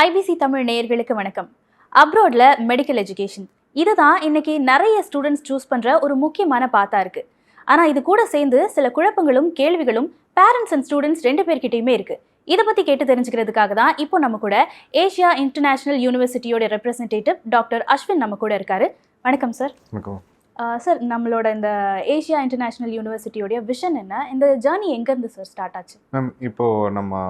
IBC Tamil நேயர்களுக்கு வணக்கம். அப்ராட்ல medical education இதுதான் இன்னைக்கு நிறைய ஸ்டூடெண்ட்ஸ் சூஸ் பண்ற ஒரு முக்கியமான பாத்தா இருக்கு. ஆனா இது கூட சேர்ந்து சில குழப்பங்களும் கேள்விகளும் பேரண்ட்ஸ் அண்ட் ஸ்டூடெண்ட்ஸ் ரெண்டு பேர்கிட்டயுமே இருக்கு. இதை பத்தி கேட்டு தெரிஞ்சுக்கிறதுக்காக தான் இப்போ நம்ம கூட ஏசியா இன்டர்நேஷனல் யூனிவர்சிட்டியோட ரெப்ரசன்டேட்டிவ் டாக்டர் அஸ்வின் நம்ம கூட இருக்காரு. வணக்கம் சார். வணக்கம் சார், நம்மளோட இந்த ஏசியா இன்டர்நேஷனல் யூனிவர்சிட்டியோடைய விஷன் என்ன? இந்த ஜேர்னி எங்கேருந்து சார் ஸ்டார்ட் ஆச்சு? மேம், இப்போது நம்ம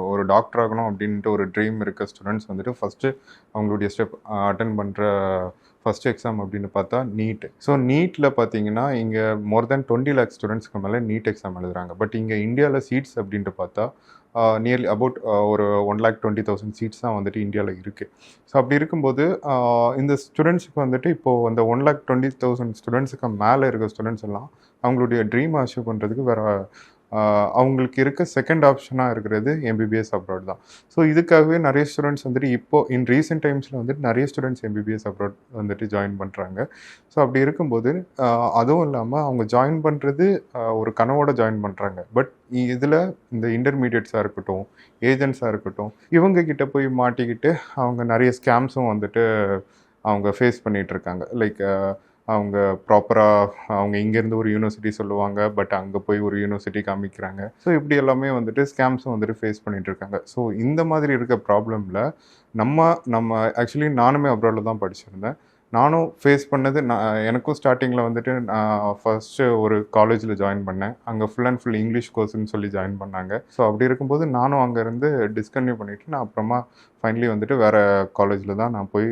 ஒரு டாக்டர் ஆகணும் அப்படின்ட்டு ஒரு ட்ரீம் இருக்க ஸ்டூடெண்ட்ஸ் வந்துட்டு ஃபஸ்ட்டு அவங்களுடைய ஸ்டெப் அட்டன் பண்ணுற ஃபஸ்ட் எக்ஸாம் அப்படின்னு பார்த்தா நீட். ஸோ நீட்டில் பார்த்தீங்கன்னா இங்கே மோர் தேன் 20 lakhs ஸ்டூடெண்ட்ஸ்க்கு மேலே நீட் எக்ஸாம் எழுதுறாங்க. பட் இங்கே இந்தியாவில் சீட்ஸ் அப்படின்ட்டு பார்த்தா நியர்லி அபவுட் ஒரு 1,20,000 சீட்ஸ் தான் வந்துட்டு இந்தியாவில் இருக்குது. ஸோ அப்படி இருக்கும்போது இந்த ஸ்டூடெண்ட்ஸுக்கு வந்துட்டு இப்போது அந்த 1,20,000 ஸ்டூடெண்ட்ஸுக்கு மேலே இருக்க ஸ்டூடெண்ட்ஸ் எல்லாம் அவங்களுடைய ட்ரீம் அச்சீவ் பண்ணுறதுக்கு வேறு அவங்களுக்கு இருக்க செகண்ட் ஆப்ஷனாக இருக்கிறது எம்பிபிஎஸ் அப்ராட் தான். ஸோ இதுக்காகவே நிறைய ஸ்டூடெண்ட்ஸ் வந்துட்டு இப்போது இன் ரீசெண்ட் டைம்ஸில் வந்துட்டு நிறைய ஸ்டூடெண்ட்ஸ் எம்பிபிஎஸ் அப்ராட் வந்துட்டு ஜாயின் பண்ணுறாங்க. ஸோ அப்படி இருக்கும்போது அதுவும் இல்லாமல் அவங்க ஜாயின் பண்ணுறது ஒரு கனவோட ஜாயின் பண்ணுறாங்க. பட் இதில் இந்த இன்டர்மீடியட்ஸாக இருக்கட்டும், ஏஜென்ட்ஸாக இருக்கட்டும், இவங்க கிட்ட போய் மாட்டிக்கிட்டு அவங்க நிறைய ஸ்கேம்ஸும் வந்துட்டு அவங்க ஃபேஸ் பண்ணிகிட்ருக்காங்க. லைக் அவங்க ப்ராப்பராக அவங்க இங்கேருந்து ஒரு யூனிவர்சிட்டி சொல்லுவாங்க, பட் அங்கே போய் ஒரு யூனிவர்சிட்டி காமிக்கிறாங்க. ஸோ இப்படி எல்லாமே வந்துட்டு ஸ்கேம்ஸும் வந்துட்டு ஃபேஸ் பண்ணிகிட்ருக்காங்க. ஸோ இந்த மாதிரி இருக்க ப்ராப்ளமில் நம்ம ஆக்சுவலி நானுமே அப்ராடில் தான் படிச்சிருந்தேன். நானும் ஃபேஸ் பண்ணது எனக்கும் ஸ்டார்டிங்கில் வந்துட்டு நான் ஃபஸ்ட்டு ஒரு காலேஜில் ஜாயின் பண்ணேன். அங்கே ஃபுல் அண்ட் ஃபுல் இங்கிலீஷ் கோர்ஸ்ன்னு சொல்லி ஜாயின் பண்ணாங்க. ஸோ அப்படி இருக்கும்போது நானும் அங்கேருந்து டிஸ்கன்டினியூ பண்ணிவிட்டு நான் அப்புறமா ஃபைனலி வந்துட்டு வேறு காலேஜில் தான் நான் போய்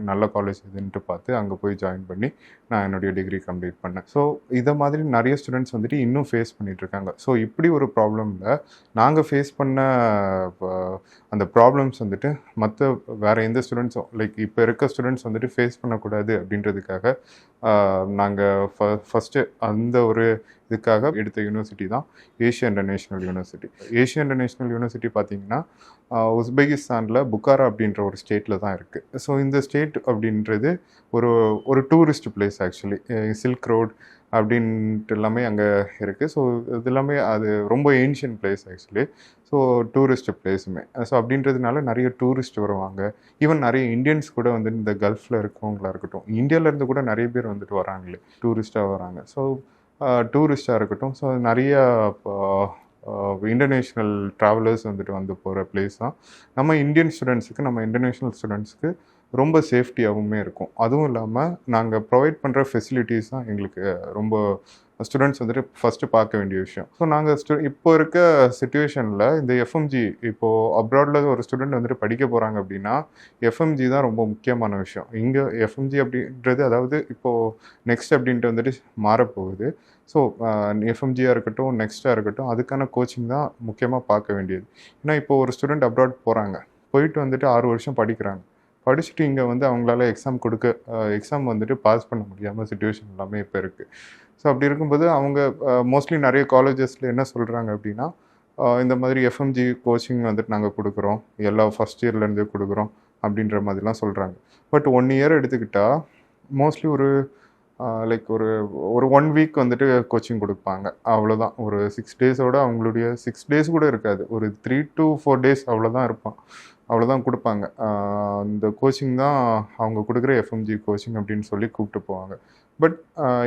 நல்ல காலேஜ் இதுன்ட்டு பார்த்து அங்கே போய் ஜாயின் பண்ணி நான் என்னுடைய டிகிரி கம்ப்ளீட் பண்ணேன். ஸோ இதை மாதிரி நிறைய ஸ்டூடெண்ட்ஸ் வந்துட்டு இன்னும் ஃபேஸ் பண்ணிகிட்ருக்காங்க. ஸோ இப்படி ஒரு ப்ராப்ளமில் நாங்கள் ஃபேஸ் பண்ண அந்த ப்ராப்ளம்ஸ் வந்துட்டு மற்ற வேறு எந்த ஸ்டூடெண்ட்ஸும் லைக் இப்போ இருக்க ஸ்டூடெண்ட்ஸ் வந்துட்டு ஃபேஸ் பண்ணக்கூடாது அப்படின்றதுக்காக நாங்கள் ஃபஸ்ட்டு அந்த ஒரு இதுக்காக எடுத்த யூனிவர்சிட்டி தான் Asia international university. Asia international university பார்த்திங்கன்னா உஸ்பெகிஸ்தானில் புக்காரா அப்படின்ற ஒரு ஸ்டேட்டில் தான் இருக்குது. ஸோ இந்த ஸ்டேட் அப்படின்றது ஒரு tourist place. Actually silk road அப்படின்ட்டு எல்லாமே அங்கே இருக்குது. ஸோ இது எல்லாமே அது ரொம்ப ancient place actually. So tourist பிளேஸுமே. ஸோ அப்படின்றதுனால நிறைய டூரிஸ்ட் வருவாங்க. ஈவன் நிறைய இந்தியன்ஸ் கூட வந்து இந்த கல்ஃபில் இருக்கவங்களா இருக்கட்டும், இந்தியாவிலேருந்து கூட நிறைய பேர் வந்துட்டு வராங்களே, டூரிஸ்ட்டாக வராங்க. ஸோ டூரிஸ்டாக இருக்கட்டும், ஸோ நிறைய இன்டர்நேஷ்னல் ட்ராவலர்ஸ் வந்துட்டு வந்து போகிற பிளேஸ் தான். நம்ம இந்தியன் ஸ்டூடெண்ட்ஸுக்கு, நம்ம இன்டர்நேஷ்னல் ஸ்டூடெண்ட்ஸுக்கு ரொம்ப சேஃப்டியாகவும் இருக்கும். அதுவும் இல்லாமல் நாங்கள் ப்ரொவைட் பண்ணுற ஃபெசிலிட்டிஸ் தான் எங்களுக்கு ரொம்ப ஸ்டூடெண்ட்ஸ் வந்துட்டு ஃபஸ்ட்டு பார்க்க வேண்டிய விஷயம். ஸோ நாங்கள் இப்போ இருக்க சிச்சுவேஷனில் இந்த எஃப்எம்ஜி, இப்போது அப்ராடில் ஒரு ஸ்டூடெண்ட் வந்துட்டு படிக்க போகிறாங்க அப்படின்னா எஃப்எம்ஜி தான் ரொம்ப முக்கியமான விஷயம். இங்கே எஃப்எம்ஜி அப்படின்றது அதாவது இப்போது நெக்ஸ்ட் அப்படின்ட்டு வந்துட்டு மாறப்போகுது. ஸோ எஃப்எம்ஜியாக இருக்கட்டும், நெக்ஸ்ட்டாக இருக்கட்டும், அதுக்கான கோச்சிங் தான் முக்கியமாக பார்க்க வேண்டியது. ஏன்னா இப்போது ஒரு ஸ்டூடெண்ட் அப்ராட் போகிறாங்க, போயிட்டு வந்துட்டு 6 வருஷம் படிக்கிறாங்க. படிச்சுட்டு இங்கே வந்து அவங்களால எக்ஸாம் வந்துட்டு பாஸ் பண்ண முடியாமல் சிச்சுவேஷன் எல்லாமே இப்போ இருக்குது. ஸோ அப்படி இருக்கும்போது அவங்க மோஸ்ட்லி நிறைய காலேஜஸில் என்ன சொல்கிறாங்க அப்படின்னா இந்த மாதிரி எஃப்எம்ஜி கோச்சிங் வந்துட்டு நாங்கள் கொடுக்குறோம், எல்லா ஃபஸ்ட் இயர்லேருந்தே கொடுக்குறோம் அப்படின்ற மாதிரிலாம் சொல்கிறாங்க. பட் 1 year எடுத்துக்கிட்டால் மோஸ்ட்லி ஒரு லைக் ஒரு 1 week வந்துட்டு கோச்சிங் கொடுப்பாங்க. அவ்வளோதான். ஒரு 6 days அவங்களுடைய 6 days கூட இருக்காது, ஒரு 3 to 4 days அவ்வளோதான் இருப்பான். அவ்வளோதான் கொடுப்பாங்க. இந்த கோச்சிங் தான் அவங்க கொடுக்குற எஃப்எம்ஜி கோச்சிங் அப்படின்னு சொல்லி கூப்பிட்டு போவாங்க. பட்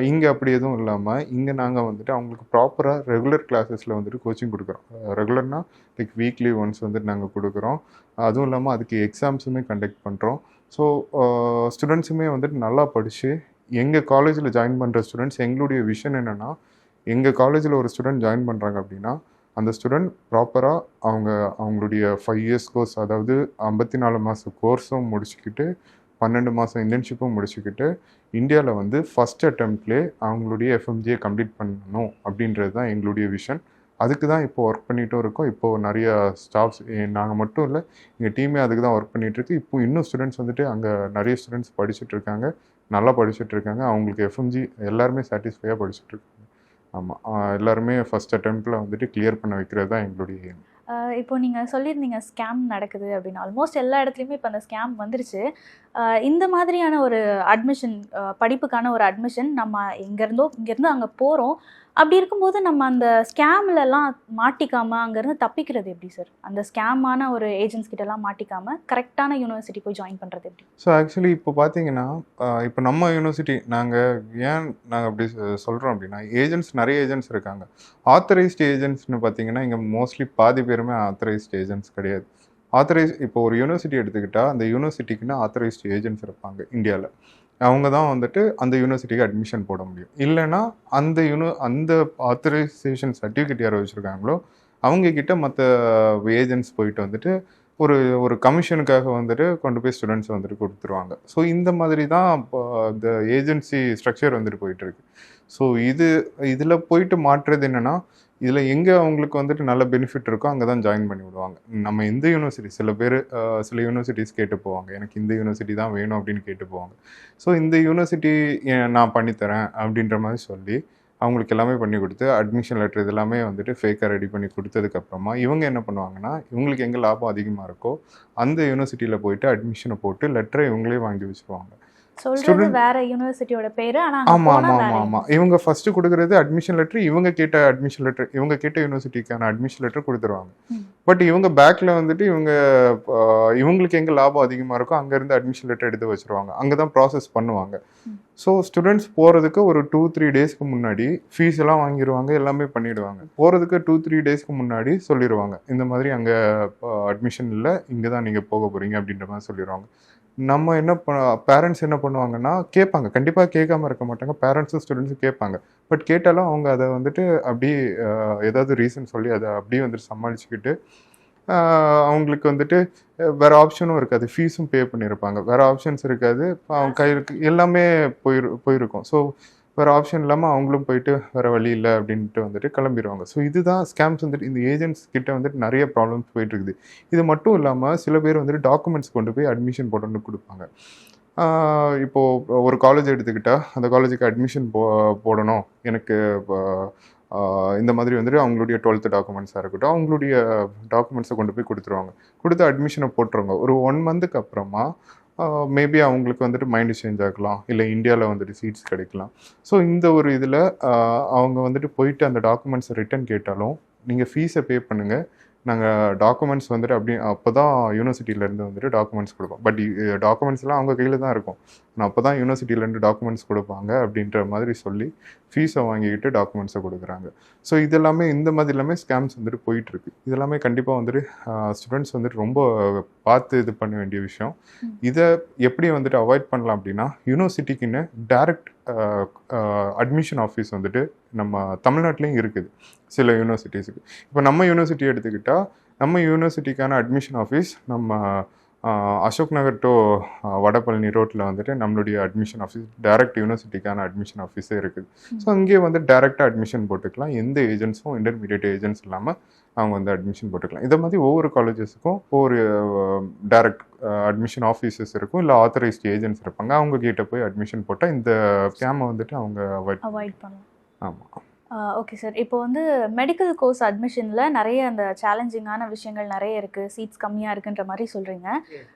இங்கே அப்படி எதுவும் இல்லாமல் இங்கே நாங்கள் வந்துட்டு அவங்களுக்கு ப்ராப்பராக ரெகுலர் கிளாஸஸில் வந்துட்டு கோச்சிங் கொடுக்குறோம். ரெகுலர்னால் லைக் வீக்லி ஒன்ஸ் வந்துட்டு நாங்கள் கொடுக்குறோம். அதுவும் இல்லாமல் அதுக்கு எக்ஸாம்ஸுமே கண்டக்ட் பண்ணுறோம். ஸோ ஸ்டூடெண்ட்ஸுமே வந்துட்டு நல்லா படித்து எங்கள் காலேஜில் ஜாயின் பண்ணுற ஸ்டூடெண்ட்ஸ், எங்களுடைய விஷன் என்னென்னா, எங்கள் காலேஜில் ஒரு ஸ்டூடெண்ட் ஜாயின் பண்ணுறாங்க அப்படின்னா அந்த ஸ்டூடெண்ட் ப்ராப்பராக அவங்களுடைய 5 years கோர்ஸ், அதாவது 54 மாத கோர்ஸும் முடிச்சுக்கிட்டு 12 மாதம் இன்டர்ன்ஷிப்பும் முடிச்சுக்கிட்டு இந்தியாவில் வந்து ஃபஸ்ட் அட்டெம்ப்ட்லேயே அவங்களுடைய எஃப்எம்ஜியை கம்ப்ளீட் பண்ணணும் அப்படின்றது தான் எங்களுடைய விஷன். அதுக்கு தான் இப்போ ஒர்க் பண்ணிகிட்டும் இருக்கோம். இப்போது நிறைய ஸ்டாஃப்ஸ், நாங்கள் மட்டும் இல்லை, எங்கள் டீமே அதுக்கு தான் ஒர்க் பண்ணிகிட்ருக்கு. இப்போ இன்னும் ஸ்டூடெண்ட்ஸ் வந்துட்டு அங்கே நிறைய ஸ்டூடெண்ட்ஸ் படிச்சுட்ருக்காங்க, நல்லா படிச்சுட்ருக்காங்க. அவங்களுக்கு எஃப்எம்ஜி எல்லாருமே சாட்டிஸ்ஃபையாக படிச்சுட்ருக்காங்க. ஆமாம், எல்லாருமே ஃபஸ்ட் அட்டெம்ப்டில் வந்துட்டு கிளியர் பண்ண வைக்கிறது தான் எங்களுடைய எய்ம். இப்போ நீங்கள் சொல்லியிருந்தீங்க ஸ்கேம் நடக்குது அப்படின்னு. ஆல்மோஸ்ட் எல்லா இடத்துலையுமே இப்போ அந்த ஸ்கேம் வந்துருச்சு. இந்த மாதிரியான ஒரு அட்மிஷன், படிப்புக்கான ஒரு அட்மிஷன், நம்ம இங்கேருந்து அங்கே போகிறோம். அப்படி இருக்கும்போது நம்ம அந்த ஸ்கேம்லலாம் மாட்டிக்காமல் அங்கேருந்து தப்பிக்கிறது எப்படி சார்? அந்த ஸ்கேமான ஒரு ஏஜென்ட்ஸ் கிட்டலாம் மாட்டிக்காமல் கரெக்டான யூனிவர்சிட்டி போய் ஜாயின் பண்ணுறது எப்படி? ஸோ ஆக்சுவலி இப்போ பார்த்தீங்கன்னா இப்போ நம்ம யூனிவர்சிட்டி நாங்கள் அப்படி சொல்கிறோம் அப்படின்னா நிறைய ஏஜென்ட்ஸ் இருக்காங்க. ஆத்தரைஸ்டு ஏஜென்ட்ஸ்னு பார்த்தீங்கன்னா இங்கே மோஸ்ட்லி பாதி பேருமே ஆத்தரைஸ்டு ஏஜென்ட்ஸ் கிடையாது. இப்போ ஒரு யூனிவர்சிட்டி எடுத்துக்கிட்டால் அந்த யூனிவர்சிட்டிக்குன்னு ஆத்தரைஸ்டு ஏஜென்ட்ஸ் இருப்பாங்க இந்தியாவில். அவங்க தான் வந்துட்டு அந்த யூனிவர்சிட்டிக்கு அட்மிஷன் போட முடியும். இல்லைன்னா அந்த ஆத்தரைசேஷன் சர்டிஃபிகேட் யார் வச்சுருக்காங்களோ அவங்கக்கிட்ட மற்ற ஏஜென்ட்ஸ் போயிட்டு வந்துட்டு ஒரு ஒரு கமிஷனுக்காக வந்துட்டு கொண்டு போய் ஸ்டூடெண்ட்ஸ் வந்துட்டு கொடுத்துருவாங்க. ஸோ இந்த மாதிரி தான் இப்போ இந்த ஏஜென்சி ஸ்ட்ரக்சர் வந்துட்டு போயிட்டுருக்கு. ஸோ இதில் போயிட்டு மாற்றுறது என்னென்னா, இதில் எங்கே அவங்களுக்கு வந்துட்டு நல்ல பெனிஃபிட் இருக்கோ அங்கே தான் ஜாயின் பண்ணி விடுவாங்க. நம்ம இந்த யூனிவர்சிட்டி சில யூனிவர்சிட்டிஸ் கேட்டு போவாங்க, எனக்கு இந்த யூனிவர்சிட்டி தான் வேணும் அப்படின்னு கேட்டு போவாங்க. ஸோ இந்த யூனிவர்சிட்டி நான் பண்ணித்தரேன் அப்படின்ற மாதிரி சொல்லி அவங்களுக்கு எல்லாமே பண்ணி கொடுத்து அட்மிஷன் லெட்டர் இதெல்லாமே வந்துட்டு ஃபேக்காக ரெடி பண்ணி கொடுத்ததுக்கப்புறமா இவங்க என்ன பண்ணுவாங்கன்னா, இவங்களுக்கு எங்கே லாபம் அதிகமாக இருக்கோ அந்த யூனிவர்சிட்டியில் போயிட்டு அட்மிஷனை போட்டு லெட்டரை இவங்களே வாங்கி வச்சுருவாங்க. சொல்றது வேற யூனிவர்சிட்டியோட பேரு. ஆனா ஆமா இவங்க ஃபர்ஸ்ட் கொடுக்கறது அட்மிஷன் லெட்டர். இவங்க கேட்ட யூனிவர்சிட்டிக்கான அட்மிஷன் லெட்டர் கொடுத்துருவாங்க. பட் இவங்க பேக்ல வந்துட்டு இவங்களுக்கு எங்க லாபம் அதிகமா இருக்கோ அங்க இருந்து அட்மிஷன் லெட்டர் எடுத்து வச்சிருவாங்க. அங்கதான் ப்ராசஸ் பண்ணுவாங்க. ஸோ ஸ்டூடெண்ட்ஸ் போறதுக்கு ஒரு 2-3 டேஸ்க்கு முன்னாடி ஃபீஸ் எல்லாம் வாங்கிடுவாங்க, எல்லாமே பண்ணிடுவாங்க. போறதுக்கு 2-3 டேஸ்க்கு முன்னாடி சொல்லிடுவாங்க, இந்த மாதிரி அங்க அட்மிஷன் இல்லை, இங்கே தான் நீங்க போக போறீங்க அப்படின்ற மாதிரி சொல்லிடுவாங்க. நம்ம பேரண்ட்ஸ் என்ன பண்ணுவாங்கன்னா கேட்பாங்க, கண்டிப்பாக கேட்காம இருக்க மாட்டாங்க. பேரண்ட்ஸும் ஸ்டூடெண்ட்ஸும் கேட்பாங்க. பட் கேட்டாலும் அவங்க அதை வந்துட்டு அப்படியே ஏதாவது ரீசன் சொல்லி அதை அப்படியே வந்துட்டு சமாளிச்சுக்கிட்டு அவங்களுக்கு வந்துட்டு வேறு ஆப்ஷனும் இருக்காது. ஃபீஸும் பே பண்ணியிருப்பாங்க, வேறு ஆப்ஷன்ஸ் இருக்காது. அவங்க கையிலுக்கு எல்லாமே போயிருக்கும். ஸோ வேறு ஆப்ஷன் இல்லாமல் அவங்களும் போயிட்டு வேறு வழி இல்லை அப்படின்ட்டு வந்துட்டு கிளம்பிடுவாங்க. ஸோ இதுதான் ஸ்கேம்ஸ் வந்துட்டு இந்த ஏஜென்ட்ஸ் கிட்ட வந்துட்டு நிறைய ப்ராப்ளம்ஸ் போயிட்டுருக்குது. இது மட்டும் இல்லாமல் சில பேர் வந்துட்டு டாக்குமெண்ட்ஸ் கொண்டு போய் அட்மிஷன் போட்டு கொடுப்பாங்க. இப்போது ஒரு காலேஜ் எடுத்துக்கிட்டால் அந்த காலேஜுக்கு அட்மிஷன் போடணும், எனக்கு இந்த மாதிரி வந்துட்டு அவங்களுடைய 12th டாக்குமெண்ட்ஸாக இருக்கட்டும், அவங்களுடைய டாக்குமெண்ட்ஸை கொண்டு போய் கொடுத்து அட்மிஷனை போட்டுருவாங்க. ஒரு 1 மந்த்துக்கு அப்புறமா மேபி அவங்களுக்கு வந்துட்டு மைண்டு சேஞ்ச் ஆகலாம், இல்லை இந்தியாவில் வந்துட்டு சீட்ஸ் கிடைக்கலாம். ஸோ இந்த ஒரு இதில் அவங்க வந்துட்டு போயிட்டு அந்த டாக்குமெண்ட்ஸை ரிட்டன் கேட்டாலும் நீங்கள் ஃபீஸை பே பண்ணுங்கள், நாங்கள் டாக்குமெண்ட்ஸ் வந்துட்டு அப்போ தான் யூனிவர்சிட்டியிலேருந்து வந்துட்டு டாக்குமெண்ட்ஸ் கொடுப்போம். பட் டாக்குமெண்ட்ஸ்லாம் அவங்க கையில் தான் இருக்கும். நான் அப்போ தான் யூனிவர்சிட்டியிலேருந்து டாக்குமெண்ட்ஸ் கொடுப்பாங்க அப்படின்ற மாதிரி சொல்லி ஃபீஸை வாங்கிக்கிட்டு டாக்குமெண்ட்ஸை கொடுக்குறாங்க. ஸோ இதெல்லாமே இந்த மாதிரி எல்லாமே ஸ்கேம்ஸ் வந்துட்டு போயிட்டுருக்கு. இதெல்லாமே கண்டிப்பாக வந்துட்டு ஸ்டூடெண்ட்ஸ் வந்துட்டு ரொம்ப பார்த்து இது பண்ண வேண்டிய விஷயம். இதை எப்படி வந்துட்டு அவாய்ட் பண்ணலாம் அப்படின்னா, யூனிவர்சிட்டிக்குன்னு டைரக்ட் அட்மிஷன் ஆஃபீஸ் வந்துட்டு நம்ம தமிழ்நாட்டிலையும் இருக்குது சில யூனிவர்சிட்டிஸுக்கு. இப்போ நம்ம யூனிவர்சிட்டி எடுத்துக்கிட்டால் நம்ம யூனிவர்சிட்டிக்கான அட்மிஷன் ஆஃபீஸ் நம்ம அசோக் நகர் டு வடபழனி ரோட்டில் வந்துட்டு நம்மளுடைய அட்மிஷன் ஆஃபீஸ், டைரக்ட் யூனிவர்சிட்டிக்கான அட்மிஷன் ஆஃபீஸே இருக்குது. ஸோ அங்கேயே வந்து டைரெக்டாக அட்மிஷன் போட்டுக்கலாம். எந்த ஏஜென்ட்ஸும் இன்டர்மீடியட் ஏஜென்ட்ஸ் இல்லாமல் அவங்க வந்து அட்மிஷன் போட்டுக்கலாம். இதை மாதிரி ஒவ்வொரு காலேஜஸுக்கும் ஒவ்வொரு டைரக்ட் அட்மிஷன் ஆஃபீஸஸ் இருக்கும், இல்லை ஆத்தரைஸ்டு ஏஜென்ட்ஸ் இருப்பாங்க. அவங்க கிட்ட போய் அட்மிஷன் போட்டால் இந்த ஸ்கேமை வந்துட்டு அவங்க அவாய்ட் பண்ணலாம். ஆமாம். Okay sir. இப்போ வந்து மெடிக்கல் கோர்ஸ் அட்மிஷனில் நிறைய அந்த சேலஞ்சிங்கான விஷயங்கள் நிறைய இருக்குது, சீட்ஸ் கம்மியாக இருக்குன்ற மாதிரி சொல்கிறீங்க.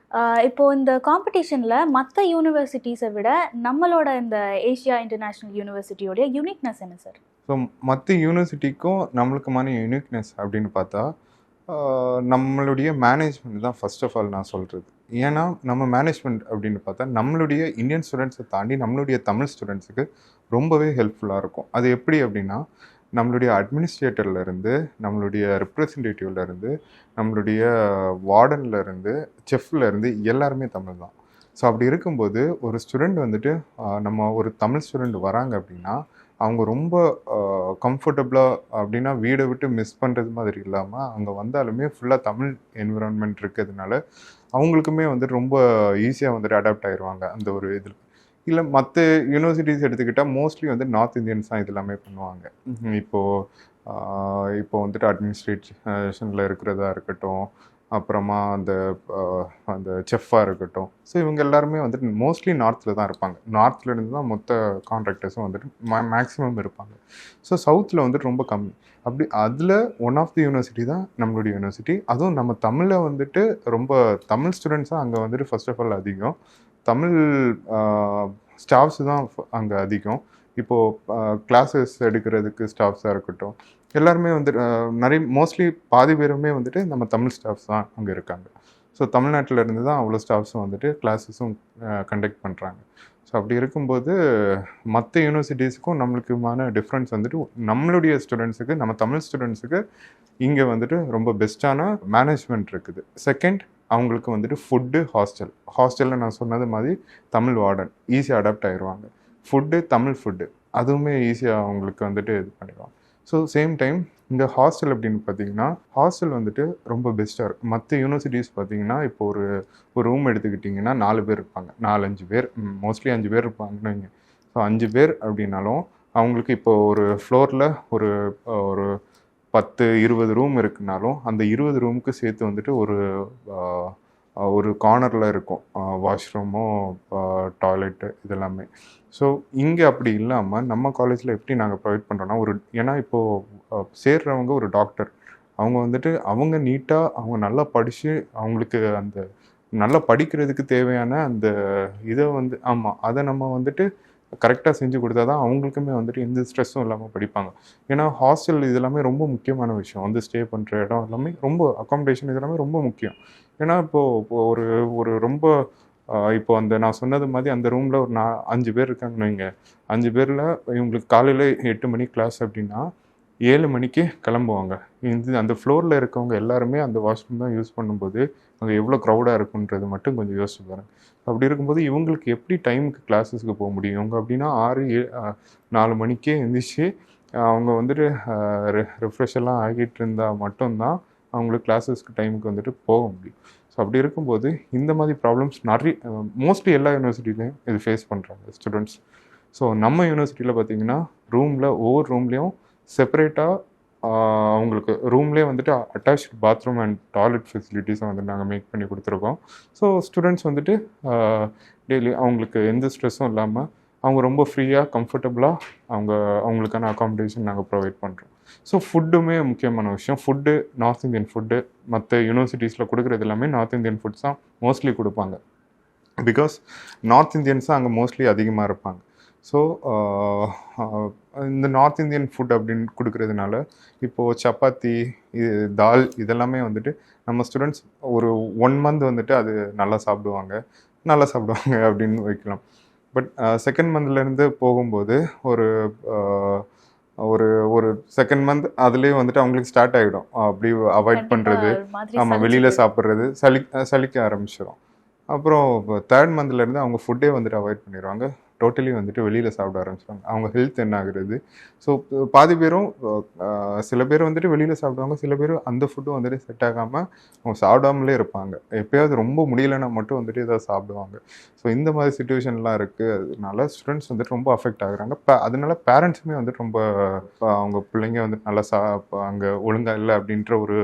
இப்போது இந்த காம்படிஷனில் மற்ற யூனிவர்சிட்டிஸை விட நம்மளோட இந்த ஏஷியா இன்டர்நேஷ்னல் யூனிவர்சிட்டியோடைய யூனிக்னஸ் என்ன சார்? ஸோ மற்ற யூனிவர்சிட்டிக்கும் நம்மளுக்குமான யூனிக்னஸ் அப்படின்னு பார்த்தா நம்மளுடைய மேனேஜ்மெண்ட் தான் ஃபர்ஸ்ட் ஆஃப் ஆல் நான் சொல்கிறது. ஏன்னா நம்ம மேனேஜ்மெண்ட் அப்படின்னு பார்த்தா நம்மளுடைய இந்தியன் ஸ்டூடெண்ட்ஸை தாண்டி நம்மளுடைய தமிழ் ஸ்டூடெண்ட்ஸுக்கு ரொம்பவே ஹெல்ப்ஃபுல்லாக இருக்கும். அது எப்படி அப்படின்னா, நம்மளுடைய அட்மினிஸ்ட்ரேட்டர்லேருந்து, நம்மளுடைய ரெப்ரசன்டேட்டிவ்லேருந்து, நம்மளுடைய வார்டன்லேருந்து, செஃப்லேருந்து எல்லாருமே தமிழ் தான். ஸோ அப்படி இருக்கும்போது ஒரு ஸ்டூடெண்ட் வந்துட்டு நம்ம ஒரு தமிழ் ஸ்டூடெண்ட் வராங்க அப்படின்னா அவங்க ரொம்ப கம்ஃபர்டபுளாக அப்படின்னா வீடை விட்டு மிஸ் பண்ணுறது மாதிரி இல்லாமல் அங்கே வந்தாலுமே ஃபுல்லாக தமிழ் என்விரான்மெண்ட் இருக்கிறதுனால அவங்களுக்குமே வந்துட்டு ரொம்ப ஈஸியாக வந்துட்டு அடாப்ட் ஆகிடுவாங்க அந்த ஒரு இதில். இல்லை மற்ற யூனிவர்சிட்டிஸ் எடுத்துக்கிட்டால் மோஸ்ட்லி வந்து நார்த் இந்தியன்ஸ் தான் இது எல்லாமே பண்ணுவாங்க. இப்போ வந்துட்டு அட்மினிஸ்ட்ரேஷனில் இருக்கிறதா இருக்கட்டும், அப்புறமா அந்த செஃப்பாக இருக்கட்டும். ஸோ இவங்க எல்லாருமே வந்துட்டு மோஸ்ட்லி நார்த்தில் தான் இருப்பாங்க. நார்த்லேருந்து தான் மொத்த கான்ட்ராக்டர்ஸும் வந்துட்டு மேக்ஸிமம் இருப்பாங்க. ஸோ சவுத்தில் வந்துட்டு ரொம்ப கம்மி. அப்படி அதில் ஒன் ஆஃப் தி யூனிவர்சிட்டி தான் நம்மளுடைய யூனிவர்சிட்டி. அதுவும் நம்ம தமிழில் வந்துட்டு ரொம்ப தமிழ் ஸ்டூடெண்ட்ஸாக அங்கே வந்துட்டு ஃபர்ஸ்ட் ஆஃப் ஆல் அதிகம். தமிழ் ஸ்டாஃப்ஸ் தான் அங்கே அதிகம். இப்போது கிளாஸஸ் எடுக்கிறதுக்கு ஸ்டாஃப்ஸாக இருக்கட்டும், எல்லாருமே வந்து நிறைய மோஸ்ட்லி பாதி பேருமே வந்துட்டு நம்ம தமிழ் ஸ்டாஃப்ஸ் தான் அங்கே இருக்காங்க. ஸோ தமிழ்நாட்டில் இருந்து தான் அவ்வளோ ஸ்டாஃப்ஸும் வந்துட்டு கிளாஸஸும் கண்டக்ட் பண்ணுறாங்க. ஸோ அப்படி இருக்கும்போது மற்ற யூனிவர்சிட்டிஸுக்கும் நம்மளுக்குமான டிஃப்ரென்ஸ் வந்துட்டு நம்மளுடைய ஸ்டூடெண்ட்ஸுக்கு, நம்ம தமிழ் ஸ்டூடெண்ட்ஸுக்கு இங்கே வந்துட்டு ரொம்ப பெஸ்ட்டான மேனேஜ்மெண்ட் இருக்குது. செகண்ட், அவங்களுக்கு வந்துட்டு ஃபுட்டு, ஹாஸ்டலில் நான் சொன்னது மாதிரி தமிழ் வார்டன் ஈஸியாக அடாப்ட் ஆகிடுவாங்க. ஃபுட்டு தமிழ் ஃபுட்டு அதுவுமே ஈஸியாக அவங்களுக்கு வந்துட்டு இது பண்ணிடுவாங்க. ஸோ சேம் டைம் இந்த ஹாஸ்டல் அப்படின்னு பார்த்தீங்கன்னா, ஹாஸ்டல் வந்துட்டு ரொம்ப பெஸ்ட்டாக இருக்கும். மற்ற யூனிவர்சிட்டிஸ் பார்த்தீங்கன்னா, இப்போ ஒரு ரூம் எடுத்துக்கிட்டிங்கன்னா 4 பேர் இருப்பாங்க, 4-5 பேர், மோஸ்ட்லி 5 பேர் இருப்பாங்கன்னு வைங்க. ஸோ 5 பேர் அப்படின்னாலும் அவங்களுக்கு இப்போ ஒரு ஃப்ளோரில் ஒரு ஒரு 10-20 ரூம் இருக்குனாலும் அந்த 20 ரூமுக்கு சேர்த்து வந்துட்டு ஒரு கார்னரில் இருக்கும் வாஷ்ரூமோ டாய்லெட்டு இதெல்லாமே. ஸோ இங்கே அப்படி இல்லாமல் நம்ம காலேஜில் எப்படி நாங்கள் ப்ரொவைட் பண்ணுறோன்னா, ஏன்னா இப்போது சேர்றவங்க ஒரு டாக்டர், அவங்க வந்துட்டு அவங்க நீட்டாக அவங்க நல்லா படித்து அவங்களுக்கு அந்த நல்லா படிக்கிறதுக்கு தேவையான அந்த இதை வந்து அதை நம்ம வந்துட்டு கரெக்டாக செஞ்சு கொடுத்தா தான் அவங்களுக்குமே வந்துட்டு எந்த ஸ்ட்ரெஸ்ஸும் இல்லாமல் படிப்பாங்க. ஏன்னா ஹாஸ்டல் இது எல்லாமே ரொம்ப முக்கியமான விஷயம். வந்து ஸ்டே பண்ணுற இடம் எல்லாமே ரொம்ப அக்காமடேஷன் இது எல்லாமே ரொம்ப முக்கியம். ஏன்னா இப்போது ஒரு ஒரு ரொம்ப இப்போ அந்த நான் சொன்னது மாதிரி அந்த ரூமில் ஒரு 5 பேர் இருக்காங்கன்னு வைங்க. 5 பேரில் இவங்களுக்கு காலையில் 8 மணிக்கு கிளாஸ் அப்படின்னா 7 மணிக்கு கிளம்புவாங்க. அந்த ஃப்ளோரில் இருக்கவங்க எல்லாருமே அந்த வாஷ்ரூம் தான் யூஸ் பண்ணும்போது அங்கே எவ்வளோ க்ரௌடாக இருக்குன்றது மட்டும் கொஞ்சம் யோசிச்சு பாருங்க. அப்படி இருக்கும்போது இவங்களுக்கு எப்படி டைமுக்கு கிளாஸஸ்க்கு போக முடியும்? இவங்க அப்படின்னா 4 மணிக்கே எழுந்திரிச்சு அவங்க வந்துட்டு ரெஃப்ரெஷ் எல்லாம் ஆகிட்டு இருந்தால் மட்டும்தான் அவங்களுக்கு கிளாஸஸ்க்கு டைமுக்கு வந்துட்டு போக முடியும். ஸோ அப்படி இருக்கும்போது இந்த மாதிரி ப்ராப்ளம்ஸ் நிறைய மோஸ்ட்லி எல்லா யூனிவர்சிட்டிலையும் இது ஃபேஸ் பண்ணுறாங்க ஸ்டூடெண்ட்ஸ். ஸோ நம்ம யூனிவர்சிட்டியில் பார்த்தீங்கன்னா ஒவ்வொரு ரூம்லேயும் செப்பரேட்டாக அவங்களுக்கு ரூம்லேயே வந்துட்டு அட்டாச் பாத்ரூம் அண்ட் டாய்லெட் ஃபெசிலிட்டிஸை வந்து நாங்கள் மேக் பண்ணி கொடுத்துருக்கோம். ஸோ ஸ்டூடெண்ட்ஸ் வந்துட்டு டெய்லி அவங்களுக்கு எந்த ஸ்ட்ரெஸ்ஸும் இல்லாமல் அவங்க ரொம்ப ஃப்ரீயாக கம்ஃபர்டபுளாக அவங்களுக்கான அக்காமடேஷன் நாங்கள் ப்ரொவைட் பண்ணுறோம். ஸோ ஃபுட்டுமே முக்கியமான விஷயம். ஃபுட்டு நார்த் இந்தியன் ஃபுட்டு மற்ற யூனிவர்சிட்டிஸில் கொடுக்குறது எல்லாமே நார்த் இந்தியன் ஃபுட்ஸ் தான் மோஸ்ட்லி கொடுப்பாங்க. பிகாஸ் நார்த் இந்தியன்ஸ் தான் அங்கே மோஸ்ட்லி அதிகமாக இருப்பாங்க. ஸோ இந்த நார்த் இந்தியன் ஃபுட் அப்படின்னு கொடுக்குறதுனால இப்போது சப்பாத்தி, தால் இதெல்லாமே வந்துட்டு நம்ம ஸ்டூடெண்ட்ஸ் ஒரு 1 மந்த் வந்துட்டு அது நல்லா சாப்பிடுவாங்க அப்படின்னு வைக்கலாம். பட் செகண்ட் மந்த்லேருந்து போகும்போது ஒரு ஒரு ஒரு செகண்ட் மந்த் அதுலேயே வந்துட்டு அவங்களுக்கு ஸ்டார்ட் ஆகிடும். அப்படி அவாய்ட் பண்ணுறது, வெளியில் சாப்பிட்றது சலிக்க ஆரம்பிச்சிடும். அப்புறம் தேர்ட் மந்த்லேருந்து அவங்க ஃபுட்டே வந்துட்டு அவாய்ட் பண்ணிடுவாங்க. டோட்டலி வந்துட்டு வெளியில் சாப்பிட ஆரம்பிச்சிடுவாங்க. அவங்க ஹெல்த் என்ன ஆகுறது? ஸோ பாதி பேரும் சில பேர் வந்துட்டு வெளியில் சாப்பிடுவாங்க, சில பேர் அந்த ஃபுட்டும் வந்துட்டு செட் ஆகாமல் அவங்க சாப்பிடாமலே இருப்பாங்க. எப்போயாவது ரொம்ப முடியலைன்னா மட்டும் வந்துட்டு ஏதாவது சாப்பிடுவாங்க. ஸோ இந்த மாதிரி சுச்சுவேஷன்லாம் இருக்குது. அதனால ஸ்டூடெண்ட்ஸ் வந்துட்டு ரொம்ப அஃபெக்ட் ஆகுறாங்க. அதனால பேரண்ட்ஸுமே வந்துட்டு ரொம்ப அவங்க பிள்ளைங்க வந்துட்டு நல்லா அங்கே ஒழுங்காக இல்லை அப்படின்ற ஒரு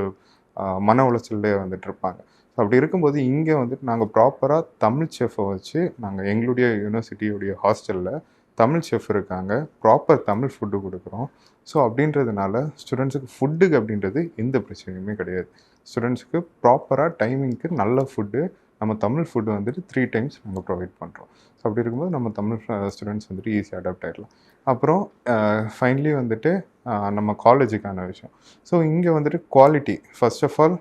மன உளைச்சல்லே வந்துட்டு இருப்பாங்க. அப்படி இருக்கும்போது இங்கே வந்துட்டு நாங்கள் ப்ராப்பராக தமிழ் செஃப்பை வச்சு நாங்கள் எங்களுடைய யூனிவர்சிட்டியுடைய ஹாஸ்டலில் தமிழ் செஃப் இருக்காங்க, ப்ராப்பர் தமிழ் ஃபுட்டு கொடுக்குறோம். ஸோ அப்படின்றதுனால ஸ்டூடெண்ட்ஸுக்கு ஃபுட்டுக்கு அப்படின்றது எந்த பிரச்சனையுமே கிடையாது. ஸ்டூடெண்ட்ஸுக்கு ப்ராப்பராக டைமிங்க்கு நல்ல ஃபுட்டு நம்ம தமிழ் ஃபுட்டு வந்துட்டு 3 டைம்ஸ் நாங்கள் ப்ரொவைட் பண்ணுறோம். ஸோ அப்படி இருக்கும்போது நம்ம தமிழ் ஸ்டூடெண்ட்ஸ் வந்துட்டு ஈஸியாக அடாப்ட் ஆகிடலாம். அப்புறம் ஃபைனலி வந்துட்டு நம்ம காலேஜுக்கான விஷயம். ஸோ இங்கே வந்துட்டு குவாலிட்டி ஃபர்ஸ்ட் ஆஃப் ஆல்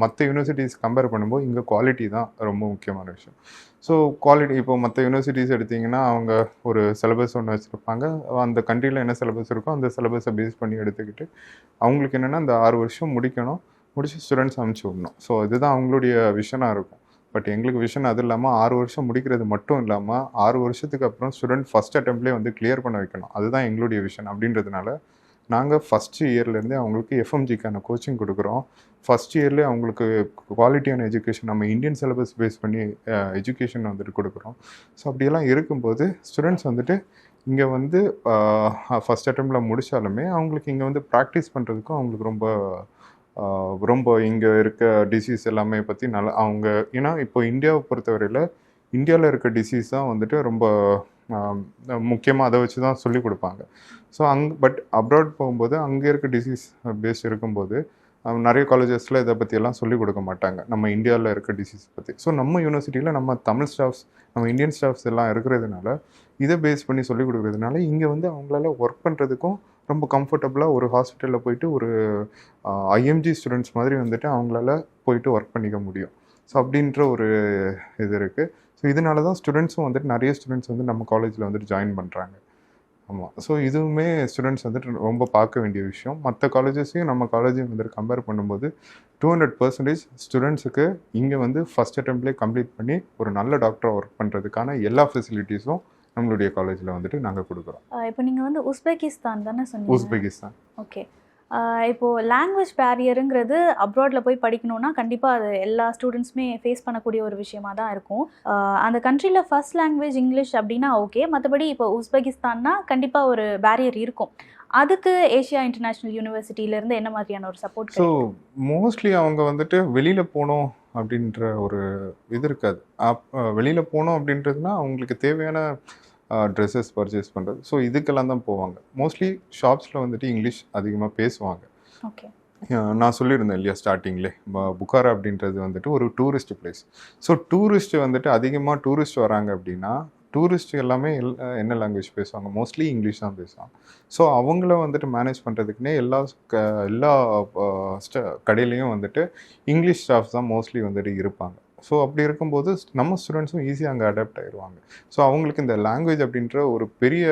மற்ற யூனிவர்சிட்டிஸ் கம்பேர் பண்ணும்போது இங்கே குவாலிட்டி தான் ரொம்ப முக்கியமான விஷயம். ஸோ குவாலிட்டி இப்போ மற்ற யூனிவர்சிட்டிஸ் எடுத்திங்கன்னா அவங்க ஒரு சிலபஸ் ஒன்று வச்சுருப்பாங்க. அந்த கண்ட்ரியில் என்ன சிலபஸ் இருக்கோ அந்த சிலபஸை பேஸ் பண்ணி எடுத்துக்கிட்டு அவங்களுக்கு என்னென்னா அந்த 6 வருஷம் முடிச்சு ஸ்டூடெண்ட்ஸ் அனுப்பிச்சி விடணும். ஸோ இதுதான் அவங்களுடைய விஷனாக இருக்கும். பட் எங்களுக்கு விஷன் அது இல்லாமல் 6 வருஷம் முடிக்கிறது மட்டும் இல்லாமல் 6 வருஷத்துக்கு அப்புறம் ஸ்டூடெண்ட் ஃபஸ்ட் அட்டெம்ப்ட்லேயே வந்து கிளியர் பண்ண வைக்கணும். அதுதான் எங்களுடைய விஷன். அப்படின்றதுனால நாங்கள் ஃபஸ்ட் இயர்லேருந்தே அவங்களுக்கு எஃப்எம்ஜிக்கான கோச்சிங் கொடுக்குறோம். ஃபஸ்ட் இயர்லேயே அவங்களுக்கு குவாலிட்டியான எஜுகேஷன் நம்ம இந்தியன் சிலபஸ் பேஸ் பண்ணி எஜுகேஷன் வந்துட்டு கொடுக்குறோம். ஸோ அப்படியெல்லாம் இருக்கும்போது ஸ்டூடெண்ட்ஸ் வந்துட்டு இங்கே வந்து ஃபஸ்ட் அட்டெம்ப்டில் முடித்தாலுமே அவங்களுக்கு இங்கே வந்து ப்ராக்டிஸ் பண்ணுறதுக்கும் அவங்களுக்கு ரொம்ப இங்கே இருக்க டிசீஸ் எல்லாமே பற்றி நல்லா அவங்க ஏன்னா இப்போ இந்தியாவை பொறுத்தவரையில் இந்தியாவில் இருக்க டிசீஸ் தான் வந்துட்டு ரொம்ப முக்கியமாக அதை வச்சு தான் சொல்லிக் கொடுப்பாங்க. ஸோ பட் அப்ராட் போகும்போது அங்கே இருக்க டிசீஸ் பேஸ்ட் இருக்கும்போது நிறைய காலேஜஸில் இதை பற்றியெல்லாம் சொல்லிக் கொடுக்க மாட்டாங்க, நம்ம இந்தியாவில் இருக்க டிசீஸ் பற்றி. ஸோ நம்ம யூனிவர்சிட்டியில் நம்ம தமிழ் ஸ்டாஃப்ஸ், நம்ம இந்தியன் ஸ்டாஃப்ஸ் எல்லாம் இருக்கிறதுனால, இதை பேஸ் பண்ணி சொல்லிக் கொடுக்குறதுனால இங்கே வந்து அவங்களால ஒர்க் பண்ணுறதுக்கும் ரொம்ப கம்ஃபர்டபுளாக ஒரு ஹாஸ்பிட்டலில் போயிட்டு ஒரு ஐஎம்ஜி ஸ்டூடெண்ட்ஸ் மாதிரி வந்துட்டு அவங்களால போயிட்டு ஒர்க் பண்ணிக்க முடியும். ஸோ அப்படின்ற ஒரு இது இருக்குது. ஸோ இதனால தான் ஸ்டூடெண்ட்ஸும் வந்துட்டு நிறைய ஸ்டூடெண்ட்ஸ் வந்து நம்ம காலேஜில் வந்துட்டு ஜாயின் பண்ணுறாங்க. ஆமாம். ஸோ இதுவுமே ஸ்டூடெண்ட்ஸ் வந்துட்டு ரொம்ப பார்க்க வேண்டிய விஷயம். மற்ற காலேஜஸையும் நம்ம காலேஜையும் வந்துட்டு கம்பேர் பண்ணும்போது 200% ஸ்டூடெண்ட்ஸுக்கு இங்கே வந்து ஃபஸ்ட் அட்டெம்ப்ட்லேயே கம்ப்ளீட் பண்ணி ஒரு நல்ல டாக்டராக ஒர்க் பண்ணுறதுக்கான எல்லா ஃபெசிலிட்டிஸும் நம்மளுடைய காலேஜில் வந்துட்டு நாங்கள் கொடுக்குறோம். இப்போ நீங்கள் வந்து உஸ்பெகிஸ்தான் தானே சொன்னீங்க? உஸ்பெகிஸ்தான். ஓகே. இப்போது லாங்குவேஜ் பேரியருங்கிறது அப்ராடில் போய் படிக்கணும்னா கண்டிப்பாக அது எல்லா ஸ்டூடெண்ட்ஸுமே ஃபேஸ் பண்ணக்கூடிய ஒரு விஷயமா தான் இருக்கும். அந்த கண்ட்ரியில் ஃபர்ஸ்ட் லாங்குவேஜ் இங்கிலீஷ் அப்படின்னா ஓகே, மற்றபடி இப்போ உஸ்பெகிஸ்தான்னா கண்டிப்பாக ஒரு பேரியர் இருக்கும். அதுக்கு ஏஷியா இன்டர்நேஷ்னல் யூனிவர்சிட்டியிலேருந்து என்ன மாதிரியான ஒரு சப்போர்ட்? ஸோ மோஸ்ட்லி அவங்க வந்துட்டு வெளியில் போகணும் அப்படின்ற ஒரு இது இருக்காது. வெளியில் போகணும் அப்படின்றதுனா அவங்களுக்கு தேவையான ட்ரெஸ்ஸஸ் பர்ச்சேஸ் பண்ணுறது, ஸோ இதுக்கெல்லாம் தான் போவாங்க. மோஸ்ட்லி ஷாப்ஸில் வந்துட்டு இங்கிலீஷ் அதிகமாக பேசுவாங்க. ஓகே. நான் சொல்லியிருந்தேன் இல்லையா ஸ்டார்டிங்லே, புக்காரா அப்படின்றது வந்துட்டு ஒரு டூரிஸ்ட் பிளேஸ். ஸோ டூரிஸ்ட் வந்துட்டு அதிகமாக டூரிஸ்ட் வராங்க அப்படின்னா டூரிஸ்ட் எல்லாமே என்ன லாங்குவேஜ் பேசுவாங்க? மோஸ்ட்லி இங்கிலீஷ் தான் பேசுவாங்க. ஸோ அவங்கள வந்துட்டு மேனேஜ் பண்ணுறதுக்குன்னே எல்லா கடையிலையும் வந்துட்டு இங்கிலீஷ் ஸ்டாஃப்ஸ் தான் மோஸ்ட்லி வந்துட்டு இருப்பாங்க. ஸோ அப்படி இருக்கும்போது நம்ம ஸ்டூடெண்ட்ஸும் ஈஸியாக அங்கே அடாப்ட் ஆகிடுவாங்க. ஸோ அவங்களுக்கு இந்த லாங்குவேஜ் அப்படின்ற ஒரு பெரிய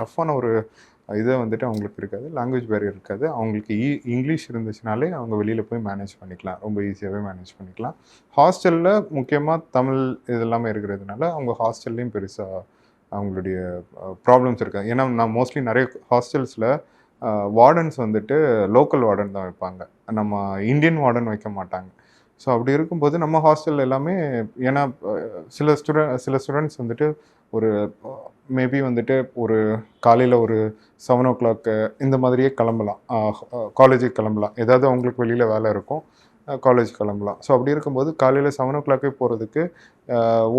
டஃப்பான ஒரு இதை வந்துட்டு அவங்களுக்கு இருக்காது, லாங்குவேஜ் பேரியர் இருக்காது. அவங்களுக்கு இங்கிலீஷ் இருந்துச்சுனாலே அவங்க வெளியில் போய் மேனேஜ் பண்ணிக்கலாம், ரொம்ப ஈஸியாகவே மேனேஜ் பண்ணிக்கலாம். ஹாஸ்டலில் முக்கியமாக தமிழ் இதெல்லாமே இருக்கிறதுனால அவங்க ஹாஸ்டல்லையும் பெருசாக அவங்களுடைய ப்ராப்ளம்ஸ் இருக்காது. ஏன்னா நான் மோஸ்ட்லி நிறைய ஹாஸ்டல்ஸில் வார்டன்ஸ் வந்துட்டு லோக்கல் வார்டன் தான் வைப்பாங்க, நம்ம இந்தியன் வார்டன் வைக்க மாட்டாங்க. ஸோ அப்படி இருக்கும்போது நம்ம ஹாஸ்டல் எல்லாமே, ஏன்னா சில ஸ்டூடெண்ட்ஸ் வந்துட்டு ஒரு மேபி வந்துட்டு ஒரு காலையில் ஒரு 7 o'clock இந்த மாதிரியே கிளம்பலாம், காலேஜுக்கு கிளம்பலாம். ஏதாவது அவங்களுக்கு வெளியில் வேலை இருக்கும், காலேஜ் கிளம்பலாம். ஸோ அப்படி இருக்கும்போது காலையில் 7 o'clock போகிறதுக்கு,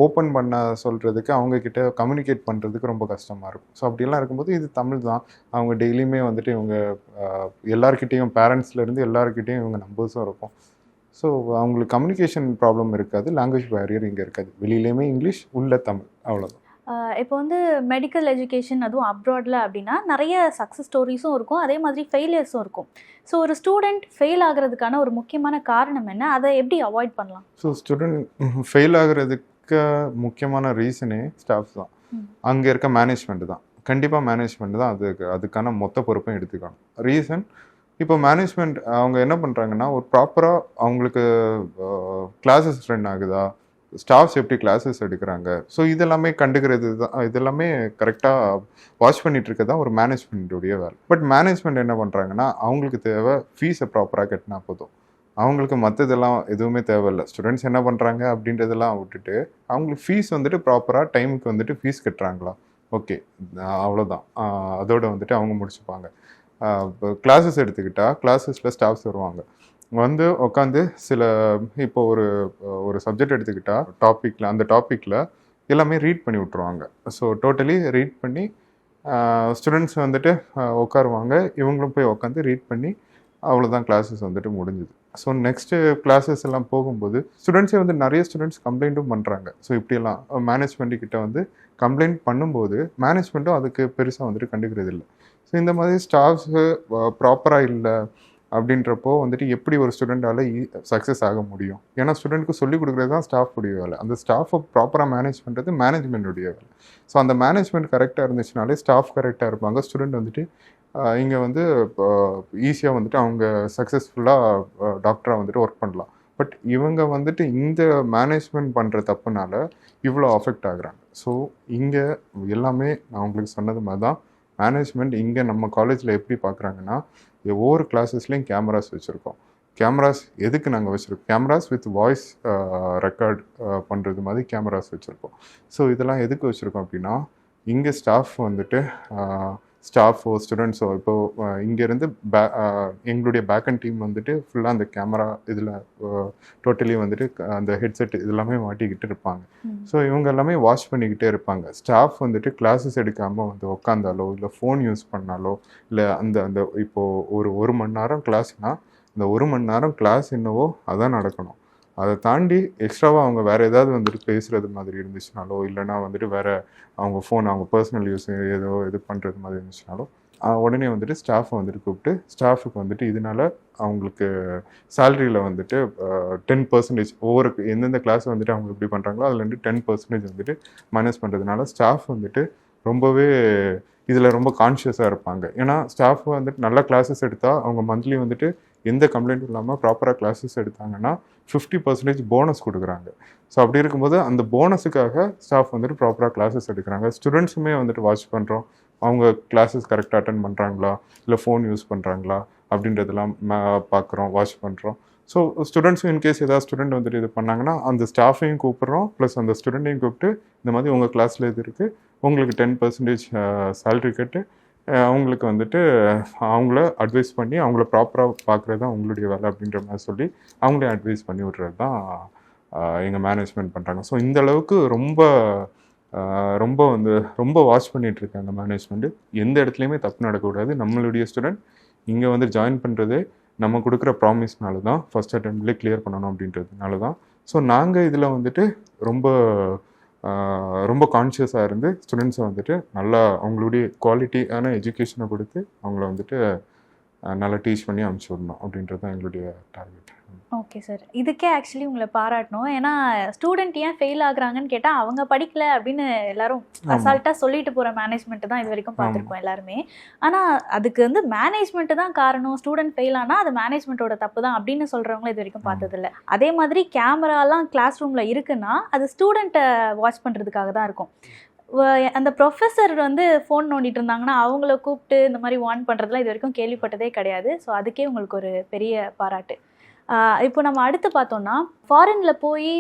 ஓப்பன் பண்ண சொல்கிறதுக்கு, அவங்கக்கிட்ட கம்யூனிகேட் பண்ணுறதுக்கு ரொம்ப கஷ்டமாக இருக்கும். ஸோ அப்படியெல்லாம் இருக்கும்போது இது தமிழ் தான், அவங்க டெய்லியுமே வந்துட்டு இவங்க எல்லாருக்கிட்டேயும், பேரண்ட்ஸ்லேருந்து எல்லாருக்கிட்டேயும் இவங்க நம்பர்ஸும் இருக்கும். ஸோ அவங்களுக்கு கம்யூனிகேஷன் ப்ராப்ளம் இருக்காது, லாங்குவேஜ் பேரியர் இங்கே இருக்காது. வெளியிலேயுமே இங்கிலீஷ், உள்ள தமிழ், அவ்வளோதான். இப்போ வந்து மெடிக்கல் எஜுகேஷன் அதுவும் அப்ராடில் அப்படின்னா நிறைய சக்ஸஸ் ஸ்டோரிஸும் இருக்கும், அதே மாதிரி ஃபெயிலியர்ஸும் இருக்கும். ஸோ ஒரு ஸ்டூடெண்ட் ஃபெயில் ஆகிறதுக்கான ஒரு முக்கியமான காரணம் என்ன? அதை எப்படி அவாய்ட் பண்ணலாம்? ஸோ ஸ்டூடெண்ட் ஃபெயில் ஆகிறதுக்கு முக்கியமான ரீசனே ஸ்டாஃப்ஸ் தான், அங்கே இருக்க மேனேஜ்மெண்ட் தான். கண்டிப்பாக மேனேஜ்மெண்ட் தான் அதுக்கான மொத்த பொறுப்பையும் எடுத்துக்கணும். ரீசன், இப்போ மேனேஜ்மெண்ட் அவங்க என்ன பண்ணுறாங்கன்னா, ஒரு ப்ராப்பராக அவங்களுக்கு கிளாஸஸ் ரன் ஆகுதா, ஸ்டாஃப்ஸ் எப்படி கிளாஸஸ் எடுக்கிறாங்க, ஸோ இதெல்லாமே கண்டுக்கிறது தான், இதெல்லாமே கரெக்டாக வாட்ச் பண்ணிட்டு இருக்க தான் ஒரு மேனேஜ்மெண்ட்டுடைய வேலை. பட் மேனேஜ்மெண்ட் என்ன பண்ணுறாங்கன்னா, அவங்களுக்கு தேவை ஃபீஸை ப்ராப்பராக கட்டினா போதும், அவங்களுக்கு மற்றதெல்லாம் எதுவுமே தேவையில்லை. ஸ்டூடெண்ட்ஸ் என்ன பண்ணுறாங்க அப்படின்றதெல்லாம் விட்டுட்டு அவங்களுக்கு ஃபீஸ் வந்துட்டு ப்ராப்பராக டைமுக்கு வந்துட்டு ஃபீஸ் கட்டுறாங்களா, ஓகே, அவ்வளோதான், அதோடு வந்துட்டு அவங்க முடிச்சுப்பாங்க. கிளாஸஸ் எடுத்துக்கிட்டால் கிளாஸஸில் ஸ்டாஃப்ஸ் வருவாங்க, வந்து உட்காந்து இப்போ ஒரு சப்ஜெக்ட் எடுத்துக்கிட்டால் அந்த டாப்பிக்கில் எல்லாமே ரீட் பண்ணி விட்ருவாங்க. ஸோ டோட்டலி ரீட் பண்ணி ஸ்டூடெண்ட்ஸ் வந்துட்டு உட்காருவாங்க, இவங்களும் போய் உட்காந்து ரீட் பண்ணி அவ்வளோதான், கிளாஸஸ் வந்துட்டு முடிஞ்சுது. ஸோ நெக்ஸ்ட்டு கிளாஸஸ் எல்லாம் போகும்போது ஸ்டூடெண்ட்ஸே வந்து நிறைய ஸ்டூடெண்ட்ஸ் கம்ப்ளைண்ட்டும் பண்ணுறாங்க. ஸோ இப்படியெல்லாம் மேனேஜ்மெண்ட்டுக்கிட்ட வந்து கம்ப்ளைண்ட் பண்ணும்போது மேனேஜ்மெண்ட்டும் அதுக்கு பெருசாக வந்துட்டு கண்டுக்கிறது இல்லை. ஸோ இந்த மாதிரி ஸ்டாஃப்ஸு ப்ராப்பராக இல்லை அப்படின்றப்போ வந்துட்டு எப்படி ஒரு ஸ்டூடெண்ட்டால் சக்ஸஸ் ஆக முடியும்? ஏன்னா ஸ்டூடெண்ட்க்கு சொல்லிக் கொடுக்குறது தான் ஸ்டாஃபுடைய வேலை, அந்த ஸ்டாஃபை ப்ராப்பராக மேனேஜ் பண்ணுறது மேனேஜ்மெண்ட்டுடைய வேலை. ஸோ அந்த மேனேஜ்மெண்ட் கரெக்டாக இருந்துச்சுனாலே ஸ்டாஃப் கரெக்டாக இருப்பாங்க, ஸ்டூடெண்ட் வந்துட்டு இங்கே வந்து ஈஸியாக வந்துட்டு அவங்க சக்ஸஸ்ஃபுல்லாக டாக்டராக வந்துட்டு ஒர்க் பண்ணலாம். பட் இவங்க வந்துட்டு இந்த மேனேஜ்மெண்ட் பண்ணுற தப்புனால இவ்வளோ அஃபெக்ட் ஆகுறாங்க. ஸோ இங்கே எல்லாமே நான் உங்களுக்கு சொன்னது மாதிரி தான், மேனேஜ்மெண்ட் இங்கே நம்ம காலேஜில் எப்படி பார்க்குறாங்கன்னா, ஒவ்வொரு கிளாஸஸ்லேயும் கேமராஸ் வச்சுருக்கோம். கேமராஸ் எதுக்கு நாங்கள் வச்சுருக்கோம்? கேமராஸ் வித் வாய்ஸ் ரெக்கார்ட் பண்ணுறது மாதிரி கேமராஸ் வச்சுருக்கோம். ஸோ இதெல்லாம் எதுக்கு வச்சுருக்கோம் அப்படின்னா, இங்கே ஸ்டாஃப் வந்துட்டு ஸ்டாஃபோ ஸ்டூடெண்ட்ஸோ இப்போது இங்கேருந்து எங்களுடைய பேக்கண்ட் டீம் வந்துட்டு ஃபுல்லாக அந்த கேமரா இதில் டோட்டலி வந்துட்டு அந்த ஹெட்செட் இதெல்லாமே மாட்டிக்கிட்டு இருப்பாங்க. ஸோ இவங்க எல்லாமே வாட்ச் பண்ணிக்கிட்டே இருப்பாங்க. ஸ்டாஃப் வந்துட்டு கிளாஸஸ் எடுக்காமல் வந்து உட்காந்தாலோ இல்லை ஃபோன் யூஸ் பண்ணாலோ இல்லை அந்த இப்போது ஒரு மணி நேரம் கிளாஸ்னால் இந்த 1 மணி நேரம் கிளாஸ் என்னவோ அதான் நடக்கணும். அதை தாண்டி எக்ஸ்ட்ராவாக அவங்க வேறு ஏதாவது வந்துட்டு பேசுகிறது மாதிரி இருந்துச்சுனாலோ, இல்லைனா வந்துட்டு வேறு அவங்க ஃபோன் அவங்க பர்சனல் யூஸ் ஏதோ இது பண்ணுறது மாதிரி இருந்துச்சுனாலோ, உடனே வந்துட்டு ஸ்டாஃபை வந்துட்டு கூப்பிட்டு ஸ்டாஃபுக்கு வந்துட்டு இதனால அவங்களுக்கு சேலரியில் வந்துட்டு 10% ஒவ்வொரு எந்தெந்த கிளாஸ் வந்துட்டு அவங்க இப்படி பண்ணுறாங்களோ அதுலேருந்து 10% வந்துட்டு மைனஸ் பண்ணுறதுனால ஸ்டாஃப் வந்துட்டு ரொம்பவே இதில் ரொம்ப கான்ஷியஸாக இருப்பாங்க. ஏன்னா ஸ்டாஃப் வந்துட்டு நல்ல கிளாஸஸ் எடுத்தால் அவங்க மந்த்லி வந்துட்டு எந்த கம்ப்ளைண்ட்டும் இல்லாமல் ப்ராப்பராக கிளாஸஸ் எடுத்தாங்கன்னா 50% போனஸ் கொடுக்குறாங்க. ஸோ அப்படி இருக்கும்போது அந்த போனஸுக்காக ஸ்டாஃப் வந்துட்டு ப்ராப்பராக கிளாஸஸ் எடுக்கிறாங்க. ஸ்டூடெண்ட்ஸுமே வந்துட்டு வாட்ச் பண்ணுறோம், அவங்க கிளாஸஸ் கரெக்டாக அட்டன் பண்ணுறாங்களா, இல்லை ஃபோன் யூஸ் பண்ணுறாங்களா அப்படின்றதெல்லாம் பார்க்குறோம், வாட்ச் பண்ணுறோம். ஸோ ஸ்டூடெண்ட்ஸும் இன்கேஸ் ஏதாவது ஸ்டூடெண்ட் வந்துட்டு இது பண்ணாங்கன்னா அந்த ஸ்டாஃபையும் கூப்பிட்றோம், ப்ளஸ் அந்த ஸ்டூடெண்ட்டையும் கூப்பிட்டு இந்த மாதிரி உங்கள் கிளாஸில் இது இருக்குது, உங்களுக்கு 10% சேலரி கட்டு, அவங்களுக்கு வந்துட்டு அவங்கள அட்வைஸ் பண்ணி அவங்கள ப்ராப்பராக பார்க்குறது தான் உங்களுடைய வேலை அப்படின்ற மாதிரி சொல்லி அவங்களே அட்வைஸ் பண்ணி விட்றது தான் எங்கள் மேனேஜ்மெண்ட் பண்ணுறாங்க. ஸோ இந்த அளவுக்கு ரொம்ப வாட்ச் பண்ணிகிட்டு இருக்காங்க மேனேஜ்மெண்ட்டு. எந்த இடத்துலையுமே தப்பு நடக்கக்கூடாது. நம்மளுடைய ஸ்டூடெண்ட் இங்கே வந்து ஜாயின் பண்ணுறதே நம்ம கொடுக்குற ப்ராமிஸ்னால தான், ஃபஸ்ட் அட்டெம்ப்ட்லேயே கிளியர் பண்ணணும் அப்படின்றதுனால தான். ஸோ நாங்கள் இதில் வந்துட்டு ரொம்ப கான்ஷியஸாக இருந்து ஸ்டூடெண்ட்ஸை வந்துட்டு நல்லா அவங்களுடைய குவாலிட்டியான எஜுகேஷனை கொடுத்து அவங்கள வந்துட்டு நல்லா டீச் பண்ணி அனுப்பிச்சி விடணும் அப்படின்றது தான் எங்களுடைய டார்கெட். ஓகே சார், இதுக்கே ஆக்சுவலி உங்களை பாராட்டணும். ஏன்னா ஸ்டூடெண்ட் ஏன் ஃபெயில் ஆகுறாங்கன்னு கேட்டால் அவங்க படிக்கல அப்படின்னு எல்லாரும் அசால்ட்டாக சொல்லிட்டு போகிற மேனேஜ்மெண்ட் தான் இது வரைக்கும் பார்த்துருக்கோம் எல்லாருமே. ஆனால் அதுக்கு வந்து மேனேஜ்மெண்ட்டு தான் காரணம், ஸ்டூடெண்ட் ஃபெயில் ஆனால் அது மேனேஜ்மெண்ட்டோட தப்பு தான் அப்படின்னு சொல்கிறவங்களும் இது வரைக்கும் பார்த்ததில்ல. அதே மாதிரி கேமராலாம் கிளாஸ் ரூமில் இருக்குன்னா அது ஸ்டூடெண்ட்டை வாட்ச் பண்ணுறதுக்காக தான் இருக்கும். அந்த ப்ரொஃபஸர் வந்து ஃபோன் நோண்டிட்டு இருந்தாங்கன்னா அவங்கள கூப்பிட்டு இந்த மாதிரி வார்ன் பண்ணுறதுலாம் இது வரைக்கும் கேள்விப்பட்டதே கிடையாது. ஸோ அதுக்கே உங்களுக்கு ஒரு பெரிய பாராட்டு. இப்போ நம்ம அடுத்து பார்த்தோம்னா, ஃபாரினில் போய்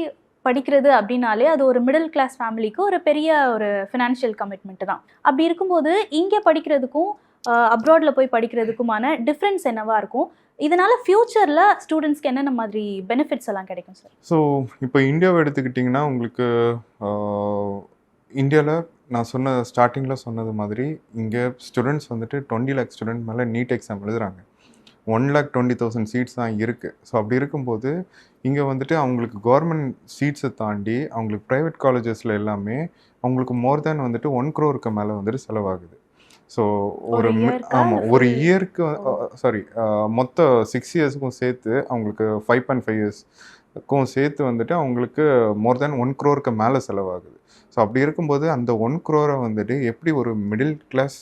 படிக்கிறது அப்படின்னாலே அது ஒரு மிடில் கிளாஸ் ஃபேமிலிக்கு ஒரு பெரிய ஒரு ஃபினான்ஷியல் கமிட்மெண்ட் தான். அப்படி இருக்கும்போது இங்கே படிக்கிறதுக்கும் அப்ராடில் போய் படிக்கிறதுக்குமான டிஃப்ரென்ஸ் என்னவா இருக்கும்? இதனால் ஃப்யூச்சரில் ஸ்டூடெண்ட்ஸ்க்கு என்னென்ன மாதிரி பெனிஃபிட்ஸ் எல்லாம் கிடைக்கும் சார்? ஸோ இப்போ இந்தியாவை எடுத்துக்கிட்டிங்கன்னா உங்களுக்கு இந்தியாவில் நான் ஸ்டார்டிங்கில் சொன்னது மாதிரி இங்கே ஸ்டூடெண்ட்ஸ் வந்துட்டு 20 lakh ஸ்டூடெண்ட் மேலே நீட் எக்ஸாம் எழுதுகிறாங்க. 1,20,000 சீட்ஸ் தான் இருக்குது. ஸோ அப்படி இருக்கும்போது இங்கே வந்துட்டு அவங்களுக்கு கவர்மெண்ட் சீட்ஸை தாண்டி அவங்களுக்கு ப்ரைவேட் காலேஜஸில் எல்லாமே அவங்களுக்கு மோர் தேன் வந்துட்டு 1 crore மேலே வந்துட்டு செலவாகுது. ஸோ ஒரு இயருக்கு மொத்த 6 yearsக்கும் சேர்த்து அவங்களுக்கு 5.5 yearsக்கும் சேர்த்து வந்துட்டு அவங்களுக்கு மோர் தேன் 1 crore மேலே செலவாகுது. ஸோ அப்படி இருக்கும்போது அந்த 1 crore வந்துட்டு எப்படி ஒரு மிடில் கிளாஸ்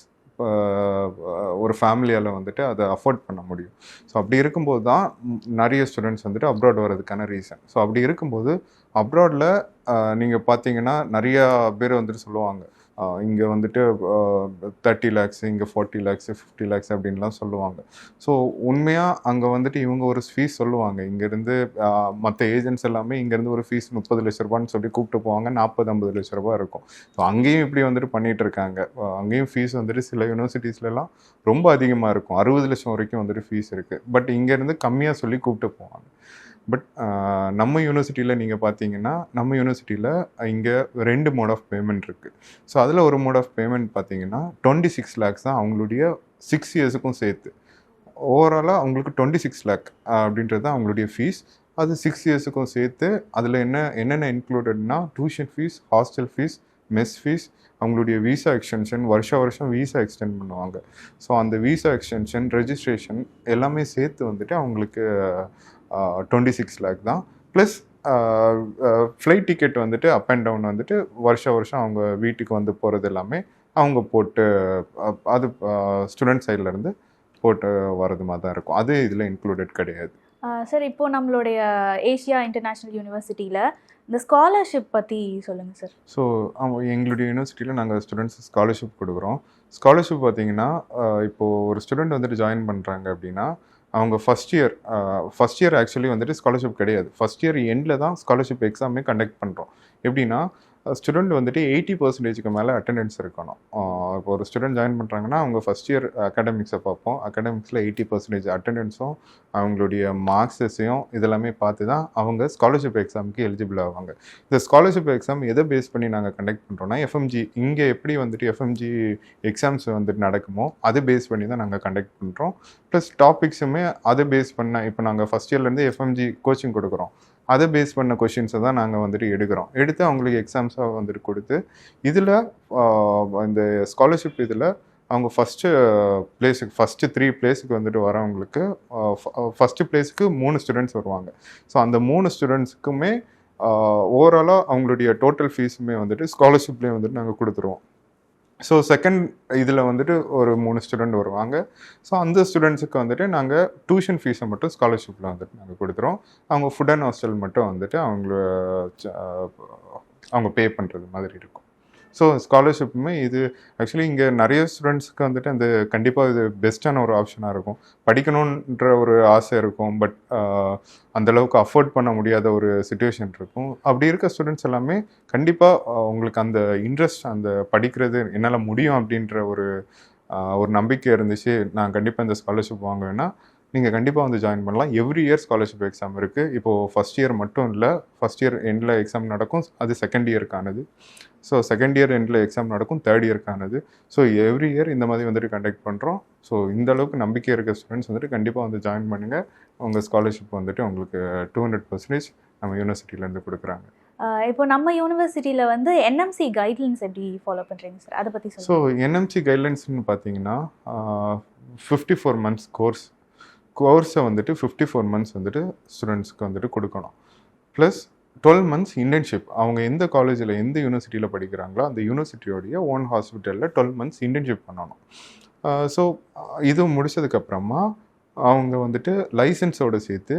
ஒரு ஃபேமிலியால் வந்துட்டு அதை அஃபோர்ட் பண்ண முடியும்? ஸோ அப்படி இருக்கும்போது தான் நிறைய ஸ்டூடெண்ட்ஸ் வந்துட்டு அப்ராட் வர்றதுக்கான ரீசன். ஸோ அப்படி இருக்கும்போது அப்ராடில் நீங்கள் பார்த்தீங்கன்னா நிறையா பேர் வந்துட்டு சொல்லுவாங்க, இங்கே வந்துட்டு 30 lakhs, இங்கே 40 lakhs, 50 lakhs அப்படின்லாம் சொல்லுவாங்க. ஸோ உண்மையாக அங்கே வந்துட்டு இவங்க ஒரு ஃபீஸ் சொல்லுவாங்க, இங்கேருந்து மற்ற ஏஜென்ட்ஸ் எல்லாமே இங்கேருந்து ஒரு ஃபீஸ் 30 லட்ச ரூபான்னு சொல்லி கூப்பிட்டு போவாங்க, 40-50 லட்ச ரூபா இருக்கும். ஸோ அங்கேயும் இப்படி வந்துட்டு பண்ணிகிட்டு இருக்காங்க. அங்கேயும் ஃபீஸ் வந்துட்டு சில யூனிவர்சிட்டிஸ்லாம் ரொம்ப அதிகமாக இருக்கும், 60 லட்சம் வரைக்கும் வந்துட்டு ஃபீஸ் இருக்குது. பட் இங்கேருந்து கம்மியாக சொல்லி கூப்பிட்டு போவாங்க. பட் நம்ம யூனிவர்சிட்டியில் நீங்கள் பார்த்தீங்கன்னா நம்ம யூனிவர்சிட்டியில் இங்கே 2 மோட் ஆஃப் பேமெண்ட் இருக்குது. ஸோ அதில் ஒரு மோட் ஆஃப் பேமெண்ட் பார்த்தீங்கன்னா 26 lakhs தான் அவங்களுடைய 6 yearsக்கும் சேர்த்து. ஓவராலாக அவங்களுக்கு 26 lakh அப்படின்றது தான் அவங்களுடைய ஃபீஸ். அது 6 yearsக்கும் சேர்த்து அதில் என்னென்ன இன்க்ளூடட்னா tuition fees, hostel fees, mess fees, அவங்களுடைய விசா எக்ஸ்டென்ஷன், வருஷம் விசா எக்ஸ்டெண்ட் பண்ணுவாங்க. ஸோ அந்த விசா எக்ஸ்டென்ஷன், ரெஜிஸ்ட்ரேஷன் எல்லாமே சேர்த்து வந்துட்டு அவங்களுக்கு 26 lakh தான். ப்ளஸ் ஃப்ளைட் டிக்கெட் வந்துட்டு அப் அண்ட் டவுன் வந்துட்டு வருஷம் அவங்க வீட்டுக்கு வந்து போகிறது எல்லாமே அவங்க போட்டு அது ஸ்டூடெண்ட் சைட்லேருந்து போட்டு வர்றது மாதிரி தான் இருக்கும். அது இதில் இன்க்ளூடட் கிடையாது. சார், இப்போது நம்மளுடைய ஏஷியா இன்டர்நேஷ்னல் யூனிவர்சிட்டியில் இந்த ஸ்காலர்ஷிப் பற்றி சொல்லுங்கள் சார். ஸோ எங்களுடைய யூனிவர்சிட்டியில் நாங்கள் ஸ்டூடெண்ட்ஸ் ஸ்காலர்ஷிப் கொடுக்குறோம். ஸ்காலர்ஷிப் பார்த்திங்கன்னா இப்போது ஒரு ஸ்டூடெண்ட் வந்துட்டு ஜாயின் பண்ணுறாங்க அப்படின்னா அவங்க ஃபஸ்ட் இயர் ஆக்சுவலி வந்துட்டு ஸ்காலர்ஷிப் கிடையாது. ஃபஸ்ட் இயர் எண்டில் தான் ஸ்காலர்ஷிப் எக்ஸாமே கண்டக்ட் பண்ணுறோம். எப்படின்னா ஸ்டூடெண்ட் வந்துட்டு 80% மேலே அட்டெண்டன்ஸ் இருக்கணும். இப்போ ஒரு ஸ்டூடெண்ட் ஜாயின் பண்ணுறாங்கன்னா அவங்க ஃபஸ்ட் இயர் அகாடமிக்ஸை பார்ப்போம். அகாடமிக்ஸில் 80% அட்டெண்டன்ஸும் அவங்களுடைய மார்க்ஸஸையும் இதெல்லாமே பார்த்து தான் அவங்க ஸ்காலர்ஷிப் எக்ஸாமுக்கு எலிஜிபிள் ஆவாங்க. இந்த ஸ்காலர்ஷிப் எக்ஸாம் எதை பேஸ் பண்ணி நாங்கள் கண்டக்ட் பண்ணுறோன்னா எஃப்எம்ஜி இங்கே எப்படி வந்துட்டு எஃப்எம்ஜி எக்ஸாம்ஸ் வந்துட்டு நடக்குமோ அதை பேஸ் பண்ணி தான் நாங்கள் கண்டக்ட் பண்ணுறோம். ப்ளஸ் டாபிக்ஸுமே அதை பேஸ் பண்ண இப்போ நாங்கள் ஃபஸ்ட் இயர்லேருந்து எஃப்எம்ஜி கோச்சிங் கொடுக்குறோம். அதை பேஸ் பண்ண கொஷின்ஸை தான் நாங்கள் வந்துட்டு எடுத்து அவங்களுக்கு எக்ஸாம்ஸாக வந்துட்டு கொடுத்து இதில் இந்த ஸ்காலர்ஷிப் இதில் அவங்க ஃபஸ்ட்டு 3 பிளேஸுக்கு வந்துட்டு வரவங்களுக்கு ஃபஸ்ட்டு பிளேஸுக்கு 3 ஸ்டூடெண்ட்ஸ் வருவாங்க. ஸோ அந்த 3 ஸ்டூடெண்ட்ஸுக்குமே ஓவராலாக அவங்களுடைய டோட்டல் ஃபீஸுமே வந்துட்டு ஸ்காலர்ஷிப்லேயே வந்துட்டு நாங்கள் கொடுத்துருவோம். ஸோ செகண்ட் இதில் வந்துட்டு ஒரு 3 ஸ்டூடெண்ட் வருவாங்க. ஸோ அந்த ஸ்டூடெண்ட்ஸுக்கு வந்துட்டு நாங்கள் டியூஷன் ஃபீஸை மட்டும் ஸ்காலர்ஷிப்பில் வந்துட்டு நாங்கள் கொடுத்துருவோம். அவங்க ஃபுட் அண்ட் ஹாஸ்டல் மட்டும் வந்துட்டு அவங்க பே பண்ணுறது மாதிரி இருக்கும். ஸோ ஸ்காலர்ஷிப்புமே இது ஆக்சுவலி இங்கே நிறைய ஸ்டூடெண்ட்ஸ்க்கு வந்துட்டு அந்த கண்டிப்பாக இது பெஸ்ட்டான ஒரு ஆப்ஷனாக இருக்கும். படிக்கணுன்ற ஒரு ஆசை இருக்கும், பட் அந்தளவுக்கு அஃபோர்ட் பண்ண முடியாத ஒரு சுச்சுவேஷன் இருக்கும். அப்படி இருக்க ஸ்டூடெண்ட்ஸ் எல்லாமே கண்டிப்பாக உங்களுக்கு அந்த இன்ட்ரெஸ்ட் அந்த படிக்கிறது என்னால் முடியும் அப்படின்ற ஒரு நம்பிக்கை இருந்துச்சு, நான் கண்டிப்பாக இந்த ஸ்காலர்ஷிப் வாங்குவேன்னா நீங்கள் கண்டிப்பாக வந்து ஜாயின் பண்ணலாம். எவ்ரி இயர் ஸ்காலர்ஷிப் எக்ஸாம் இருக்குது. இப்போது ஃபஸ்ட் இயர் மட்டும் இல்லை, ஃபஸ்ட் இயர் எண்டில் எக்ஸாம் நடக்கும், அது செகண்ட் இயருக்கானது. ஸோ செகண்ட் இயர் எண்டில் எக்ஸாம் நடக்கும், தேர்ட் இயருக்கானது. ஸோ எவ்ரி இயர் இந்த மாதிரி வந்துட்டு கண்டக்ட் பண்ணுறோம். ஸோ இந்த அளவுக்கு நம்பிக்கை இருக்க ஸ்டூடெண்ட்ஸ் வந்துட்டு கண்டிப்பாக வந்து ஜாயின் பண்ணுங்கள். உங்கள் ஸ்காலர்ஷிப் வந்துட்டு உங்களுக்கு 200% நம்ம யூனிவர்சிட்டியிலேருந்து கொடுக்குறாங்க. இப்போ நம்ம யூனிவர்சிட்டியில் வந்து என்எம்சி கைட்லைன்ஸ் எப்படி ஃபாலோ பண்ணுறீங்க சார், அதை பற்றி ஸோ என்எம்சி கைட்லைன்ஸ்னு பார்த்தீங்கன்னா 54 months கோர்ஸை வந்துட்டு 54 months வந்துட்டு ஸ்டூடெண்ட்ஸ்க்கு வந்துட்டு கொடுக்கணும். Plus 12 months internship. அவங்க எந்த காலேஜில் எந்த யூனிவர்சிட்டியில் படிக்கிறாங்களோ அந்த யூனிவர்சிட்டியோடைய ஓன் ஹாஸ்பிட்டலில் 12 months இன்டர்ன்ஷிப் பண்ணணும். ஸோ இது முடிச்சதுக்கப்புறமா அவங்க வந்துட்டு லைசன்ஸோடு சேர்த்து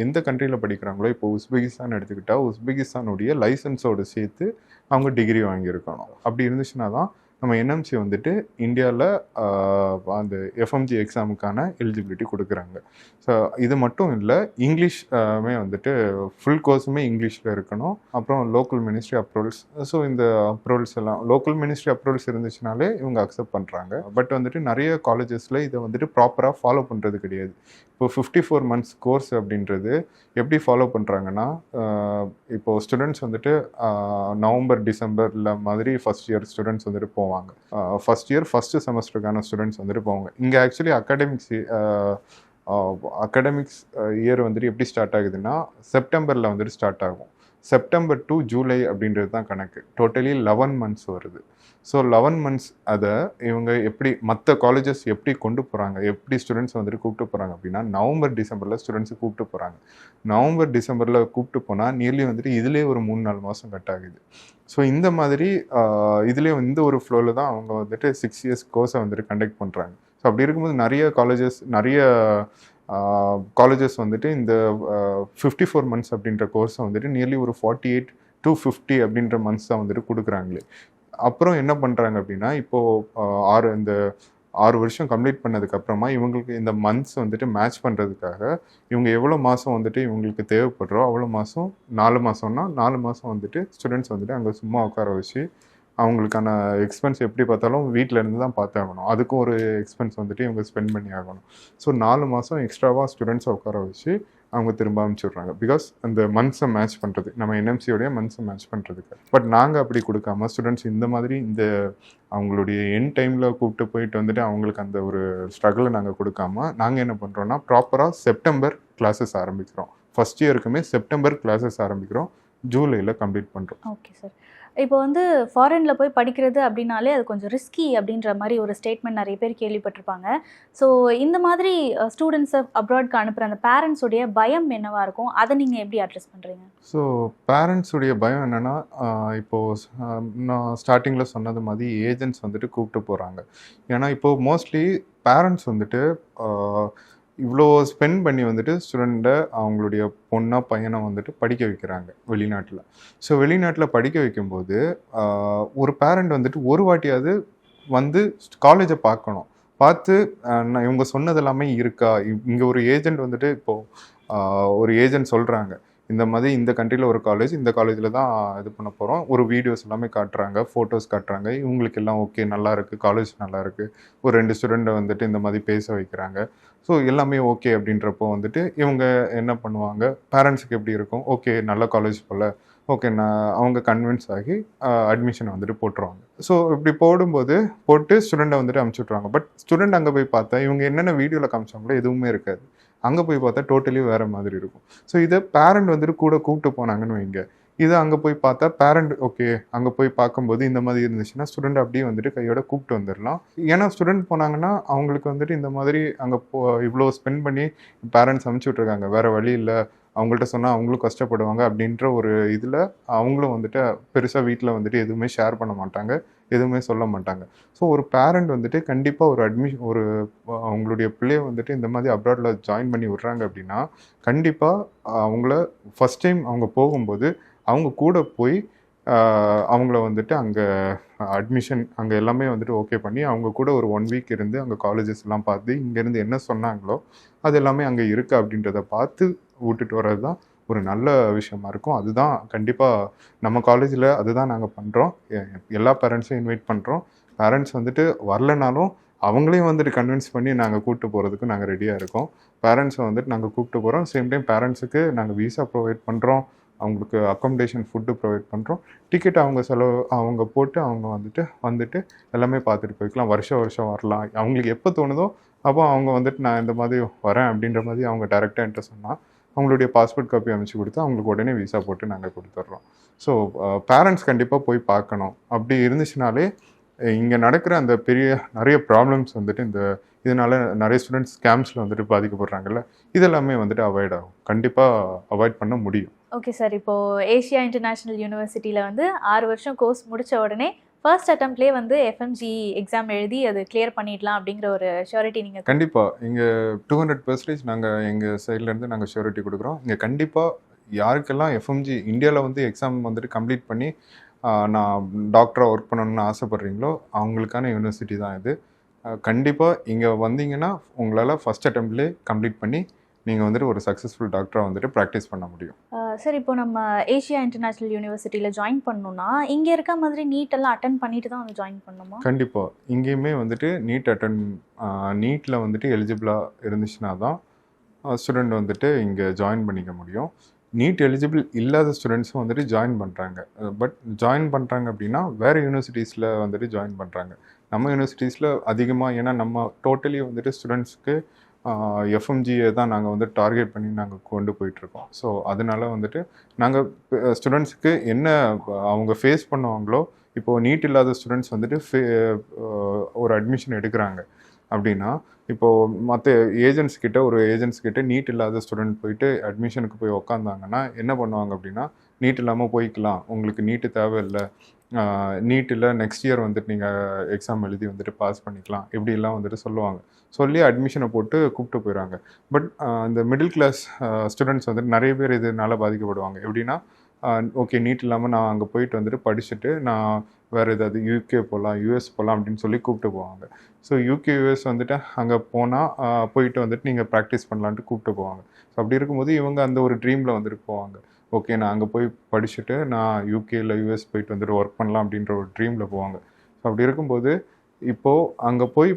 எந்த கண்ட்ரியில் படிக்கிறாங்களோ, இப்போ உஸ்பெகிஸ்தான் எடுத்துக்கிட்டால் உஸ்பெகிஸ்தானுடைய லைசன்ஸோடு சேர்த்து அவங்க டிகிரி வாங்கியிருக்கணும். அப்படி இருந்துச்சுன்னா தான் நம்ம என்எம்சி வந்துட்டு இந்தியாவில் அந்த எஃப்எம்ஜி எக்ஸாமுக்கான எலிஜிபிலிட்டி கொடுக்குறாங்க. ஸோ இது மட்டும் இல்லை, இங்கிலீஷ்மே வந்துட்டு ஃபுல் கோர்ஸுமே இங்கிலீஷில் இருக்கணும். அப்புறம் லோக்கல் மினிஸ்ட்ரி அப்ரூவல்ஸ். ஸோ இந்த அப்ரூவல்ஸ் எல்லாம் லோக்கல் மினிஸ்ட்ரி அப்ரூவல்ஸ் இருந்துச்சுனாலே இவங்க அக்செப்ட் பண்ணுறாங்க. பட் வந்துட்டு நிறைய காலேஜஸில் இதை வந்துட்டு ப்ராப்பராக ஃபாலோ பண்ணுறது கிடையாது. இப்போ 54 months கோர்ஸ் அப்படின்றது எப்படி ஃபாலோ பண்ணுறாங்கன்னா, இப்போது ஸ்டூடெண்ட்ஸ் வந்துட்டு நவம்பர் டிசம்பரில் மாதிரி ஃபஸ்ட் இயர் ஸ்டூடெண்ட்ஸ் வந்துட்டு போவாங்க. ஃபஸ்ட் இயர் ஃபஸ்ட்டு செமஸ்டருக்கான ஸ்டூடெண்ட்ஸ் வந்துட்டு போவாங்க. இங்கே ஆக்சுவலி அகாடமிக்ஸ் இயர் வந்துட்டு எப்படி ஸ்டார்ட் ஆகுதுன்னா செப்டம்பரில் வந்துட்டு ஸ்டார்ட் ஆகும். செப்டம்பர் டு ஜூலை அப்படின்றது தான் கணக்கு. டோட்டலி 11 months வருது. ஸோ 11 months அதை இவங்க எப்படி மற்ற காலேஜஸ் எப்படி கொண்டு போகிறாங்க, எப்படி ஸ்டூடெண்ட்ஸ் வந்துட்டு கூப்பிட்டு போகிறாங்க அப்படின்னா, நவம்பர் டிசம்பரில் ஸ்டூடெண்ட்ஸை கூப்பிட்டு போகிறாங்க. நவம்பர் டிசம்பரில் கூப்பிட்டு போனால் நியர்லி வந்துட்டு இதிலே ஒரு 3-4 மாதம் கட் ஆகுது. ஸோ இந்த மாதிரி இதிலே இந்த ஒரு ஃப்ளோவில் தான் அவங்க வந்துட்டு 6 years கோர்ஸை வந்துட்டு கண்டக்ட் பண்ணுறாங்க. ஸோ அப்படி இருக்கும்போது நிறைய காலேஜஸ் வந்துட்டு இந்த 54 months அப்படின்ற கோர்ஸை வந்துட்டு நியர்லி ஒரு 48 to 50 அப்படின்ற மந்த்ஸ் தான் வந்துட்டு கொடுக்குறாங்களே. அப்புறம் என்ன பண்ணுறாங்க அப்படின்னா, இப்போது இந்த 6 வருஷம் கம்ப்ளீட் பண்ணதுக்கப்புறமா இவங்களுக்கு இந்த மந்த்ஸ் வந்துட்டு மேட்ச் பண்ணுறதுக்காக இவங்க எவ்வளோ மாதம் வந்துட்டு இவங்களுக்கு தேவைப்படுறோ அவ்வளோ மாதம் 4 மாதம்னா 4 மாதம் வந்துட்டு ஸ்டூடெண்ட்ஸ் வந்துட்டு அங்கே சும்மா உட்கார வச்சு அவங்களுக்கான எக்ஸ்பென்ஸ் எப்படி பார்த்தாலும் வீட்டில் இருந்து தான் பார்த்தாகணும். அதுக்கும் ஒரு எக்ஸ்பென்ஸ் வந்துட்டு இவங்க ஸ்பெண்ட் பண்ணி ஆகணும். ஸோ 4 மாதம் எக்ஸ்ட்ராவாக ஸ்டூடெண்ட்ஸை உட்கார வச்சு அவங்க திரும்ப அனுப்பிச்சுட்றாங்க. பிகாஸ் அந்த மந்த்ஸை மேட்ச் பண்ணுறது, நம்ம என்எம்சியோடைய மந்த்ஸை மேட்ச் பண்ணுறதுக்கு. பட் நாங்கள் அப்படி கொடுக்காம ஸ்டூடெண்ட்ஸ் இந்த மாதிரி அவங்களுடைய என் டைமில் கூப்பிட்டு போயிட்டு வந்துட்டு அவங்களுக்கு அந்த ஒரு ஸ்ட்ரகிளை நாங்கள் கொடுக்காம நாங்கள் என்ன பண்ணுறோன்னா ப்ராப்பராக செப்டம்பர் கிளாஸஸ் ஆரம்பிக்கிறோம். ஃபஸ்ட் இயருக்குமே செப்டம்பர் கிளாஸஸ் ஆரம்பிக்கிறோம், ஜூலையில் கம்ப்ளீட் பண்ணுறோம். Okay sir. இப்போ வந்து ஃபாரினில் போய் படிக்கிறது அப்படின்னாலே அது கொஞ்சம் ரிஸ்கி அப்படின்ற மாதிரி ஒரு ஸ்டேட்மெண்ட் நிறைய பேர் கேள்விப்பட்டிருப்பாங்க. ஸோ இந்த மாதிரி ஸ்டூடெண்ட்ஸை அப்ராட்க்கு அனுப்புகிற அந்த பேரண்ட்ஸுடைய பயம் என்னவாக இருக்கும், அதை நீங்கள் எப்படி அட்ரஸ் பண்ணுறீங்க? ஸோ பேரண்ட்ஸுடைய பயம் என்னென்னா, இப்போது நான் ஸ்டார்டிங்கில் சொன்னது மாதிரி ஏஜென்ட்ஸ் வந்துட்டு கூப்பிட்டு போகிறாங்க. ஏன்னா இப்போது மோஸ்ட்லி பேரண்ட்ஸ் வந்துட்டு இவ்வளோ ஸ்பெண்ட் பண்ணி வந்துட்டு ஸ்டூடெண்ட்டை அவங்களுடைய பையனை வந்துட்டு படிக்க வைக்கிறாங்க வெளிநாட்டில். ஸோ வெளிநாட்டில் படிக்க வைக்கும்போது ஒரு பேரண்ட் வந்துட்டு ஒரு வாட்டியாவது வந்து காலேஜை பார்த்து இவங்க சொன்னது எல்லாமே இருக்கா, இங்கே ஒரு ஏஜெண்ட் வந்துட்டு இப்போது ஒரு ஏஜெண்ட் சொல்கிறாங்க இந்த மாதிரி இந்த கண்ட்ரியில் ஒரு காலேஜ், இந்த காலேஜில் தான் இது பண்ண போகிறோம். ஒரு வீடியோஸ் எல்லாமே காட்டுறாங்க, ஃபோட்டோஸ் காட்டுறாங்க. இவங்களுக்கு எல்லாம் ஓகே, நல்லா இருக்குது, காலேஜ் நல்லா இருக்குது. ஒரு 2 ஸ்டூடெண்ட்டை வந்துட்டு இந்த மாதிரி பேச வைக்கிறாங்க. ஸோ எல்லாமே ஓகே அப்படின்றப்போ வந்துட்டு இவங்க என்ன பண்ணுவாங்க, பேரண்ட்ஸுக்கு எப்படி இருக்கும், ஓகே நல்ல காலேஜ் போல், ஓகே நான் அவங்க கன்வின்ஸ் ஆகி அட்மிஷனை வந்துட்டு போட்டுருவாங்க. ஸோ இப்படி போட்டு ஸ்டூடெண்ட்டை வந்துட்டு அனுப்பிச்சி விட்ருவாங்க. பட் ஸ்டூடெண்ட் அங்கே போய் பார்த்தா இவங்க என்னென்ன வீடியோவில் காமிச்சாங்களோ எதுவுமே இருக்காது. அங்கே போய் பார்த்தா டோட்டலி வேறு மாதிரி இருக்கும். ஸோ இதை பேரண்ட் வந்துட்டு கூட கூப்பிட்டு போனாங்கன்னு வைங்க, இதை அங்கே போய் பார்த்தா பேரண்ட் ஓகே, அங்கே போய் பார்க்கும்போது இந்த மாதிரி இருந்துச்சுன்னா ஸ்டூடெண்ட் அப்படியே வந்துட்டு கையோட கூப்பிட்டு வந்துடலாம். ஏன்னா ஸ்டூடெண்ட் போனாங்கன்னா அவங்களுக்கு வந்துட்டு இந்த மாதிரி அங்கே இவ்வளோ ஸ்பெண்ட் பண்ணி பேரண்ட்ஸ் அனுப்பிச்சி விட்ருக்காங்க, வேறு வழி இல்லை, அவங்கள்ட்ட சொன்னால் அவங்களும் கஷ்டப்படுவாங்க அப்படின்ற ஒரு இதில் அவங்களும் வந்துட்டு பெருசாக வீட்டில் வந்துட்டு எதுவுமே ஷேர் பண்ண மாட்டாங்க, எதுவுமே சொல்ல மாட்டாங்க. ஸோ ஒரு பேரண்ட் வந்துட்டு கண்டிப்பாக ஒரு அவங்களுடைய பிள்ளையை வந்துட்டு இந்த மாதிரி அப்ராடில் ஜாயின் பண்ணி விட்றாங்க அப்படின்னா கண்டிப்பாக அவங்கள ஃபஸ்ட் டைம் அவங்க போகும்போது அவங்க கூட போய் அவங்கள வந்துட்டு அங்கே அட்மிஷன் அங்கே எல்லாமே வந்துட்டு ஓகே பண்ணி அவங்க கூட ஒரு 1 வீக் இருந்து அங்கே காலேஜஸ் எல்லாம் பார்த்து இங்கேருந்து என்ன சொன்னாங்களோ அது எல்லாமே அங்கே இருக்குது அப்படின்றத பார்த்து விட்டுட்டு வர்றது தான் ஒரு நல்ல விஷயமா இருக்கும். அதுதான் கண்டிப்பாக நம்ம காலேஜில் அதுதான் நாங்கள் பண்ணுறோம். எல்லா பேரண்ட்ஸையும் இன்வைட் பண்ணுறோம். பேரண்ட்ஸ் வந்துட்டு வரலனாலும் அவங்களையும் வந்துட்டு கன்வின்ஸ் பண்ணி நாங்கள் கூப்பிட்டு போகிறதுக்கு நாங்கள் ரெடியாக இருக்கோம். பேரண்ட்ஸை வந்துட்டு நாங்கள் கூப்பிட்டு போகிறோம். சேம் டைம் பேரண்ட்ஸுக்கு நாங்கள் விசா ப்ரொவைட் பண்ணுறோம், அவங்களுக்கு அக்காமடேஷன் ஃபுட்டு ப்ரொவைட் பண்ணுறோம். டிக்கெட் அவங்க போட்டு அவங்க வந்துட்டு எல்லாமே பார்த்துட்டு போய்க்கலாம். வருஷம் வரலாம். அவங்களுக்கு எப்போ தோணுதோ அப்போ அவங்க வந்துட்டு நான் இந்த மாதிரி வரேன் அப்படின்ற மாதிரி அவங்க டேரெக்டாக என்கிட்ட சொன்னால் அவங்களுடைய பாஸ்போர்ட் காப்பி அமைச்சு கொடுத்து அவங்களுக்கு உடனே விசா போட்டு நாங்கள் கொடுத்துட்றோம். ஸோ பேரண்ட்ஸ் கண்டிப்பாக போய் பார்க்கணும். அப்படி இருந்துச்சுனாலே இங்கே நடக்கிற அந்த நிறைய ப்ராப்ளம்ஸ் வந்துட்டு இதனால் நிறைய ஸ்டூடெண்ட்ஸ் ஸ்கேம்ஸில் வந்துட்டு பாதிக்கப்படுறாங்கல்ல, இதெல்லாமே வந்துட்டு அவாய்ட் ஆகும். கண்டிப்பாக அவாய்ட் பண்ண முடியும். ஓகே சார், இப்போது ஏஷியா இன்டர்நேஷ்னல் யூனிவர்சிட்டியில் 6 வருஷம் கோர்ஸ் முடித்த உடனே ஃபர்ஸ்ட் அட்டம்ப்ட்லேயே எஃப்எம்ஜி எக்ஸாம் எழுதி அது கிளியர் பண்ணிடலாம் அப்படிங்கிற ஒரு ஷூரிட்டி நீங்கள் கண்டிப்பாக இங்கே 200% நாங்கள் எங்கள் சைட்லேருந்து நாங்கள் ஷூரிட்டி கொடுக்குறோம். இங்கே கண்டிப்பாக யாருக்கெல்லாம் எஃப்எம்ஜி இந்தியாவில் எக்ஸாம் வந்துட்டு கம்ப்ளீட் பண்ணி நான் டாக்டராக ஒர்க் பண்ணணும்னு ஆசைப்பட்றீங்களோ அவங்களுக்கான யூனிவர்சிட்டி தான் இது. கண்டிப்பாக இங்கே வந்தீங்கன்னா உங்களால் ஃபஸ்ட் அட்டம்ப்ட்லேயே கம்ப்ளீட் பண்ணி நீங்கள் வந்துட்டு ஒரு சக்ஸஸ்ஃபுல் டாக்டராக வந்துட்டு ப்ராக்டிஸ் பண்ண முடியும். சார், இப்போ நம்ம ஏஷியா இன்டர்நேஷ்னல் யூனிவர்சிட்டியில் ஜாயின் பண்ணணும்னா இங்கே இருக்க மாதிரி நீட்டெல்லாம் அட்டன் பண்ணிட்டு தான் ஜாயின் பண்ணணுமா? கண்டிப்பாக இங்கேயுமே வந்துட்டு நீட்டில் வந்துட்டு எலிஜிபிளாக இருந்துச்சுன்னா தான் ஸ்டூடெண்ட் வந்துட்டு இங்கே ஜாயின் பண்ணிக்க முடியும். நீட் எலிஜிபிள் இல்லாத ஸ்டூடெண்ட்ஸும் வந்துட்டு ஜாயின் பண்ணுறாங்க. பட் ஜாயின் பண்ணுறாங்க அப்படின்னா வேறு யூனிவர்சிட்டிஸில் வந்துட்டு ஜாயின் பண்ணுறாங்க. நம்ம யூனிவர்சிட்டிஸில் அதிகமாக ஏன்னா நம்ம டோட்டலி வந்துட்டு ஸ்டூடெண்ட்ஸ்க்கு எஃப்எம்ஜியை தான் நாங்கள் வந்து டார்கெட் பண்ணி நாங்கள் கொண்டு போயிட்டுருக்கோம். ஸோ அதனால் வந்துட்டு நாங்கள் ஸ்டூடெண்ட்ஸுக்கு என்ன அவங்க ஃபேஸ் பண்ணுவாங்களோ, இப்போது நீட் இல்லாத ஸ்டூடெண்ட்ஸ் வந்துட்டு ஒரு அட்மிஷன் எடுக்கிறாங்க அப்படின்னா இப்போது மற்ற ஏஜென்ட்ஸ் கிட்ட நீட் இல்லாத ஸ்டூடெண்ட் போயிட்டு அட்மிஷனுக்கு போய் உக்காந்தாங்கன்னா என்ன பண்ணுவாங்க அப்படின்னா, நீட் இல்லாமல் போய்க்கலாம், உங்களுக்கு நீட்டு தேவையில்லை, நீட்டில் நெக்ஸ்ட் இயர் வந்துட்டு நீங்கள் எக்ஸாம் எழுதி வந்துட்டு பாஸ் பண்ணிக்கலாம், இப்படிலாம் வந்துட்டு சொல்லுவாங்க. சொல்லி அட்மிஷனை போட்டு கூப்பிட்டு போயிடுவாங்க. பட் இந்த மிடில் கிளாஸ் ஸ்டூடெண்ட்ஸ் வந்துட்டு நிறைய பேர் இதனால் பாதிக்கப்படுவாங்க. எப்படின்னா ஓகே நீட் இல்லாமல் நான் அங்கே போயிட்டு வந்துட்டு படிச்சுட்டு நான் வேறு ஏதாவது யூகே போகலாம், யூஎஸ் போகலாம் அப்படின்னு சொல்லி கூப்பிட்டு போவாங்க. ஸோ யூகே யூஎஸ் வந்துட்டு அங்கே போயிட்டு வந்துட்டு நீங்கள் ப்ராக்டிஸ் பண்ணலான்ட்டு கூப்பிட்டு போவாங்க. ஸோ அப்படி இருக்கும்போது இவங்க அந்த ஒரு ட்ரீமில் வந்துட்டு போவாங்க. ஓகே நான் அங்கே போய் படிச்சுட்டு நான் யூகேயில் யூஎஸ் போயிட்டு வந்துட்டு ஒர்க் பண்ணலாம் அப்படின்ற ஒரு ட்ரீமில் போவாங்க. ஸோ அப்படி இருக்கும்போது இப்போது அங்கே போய்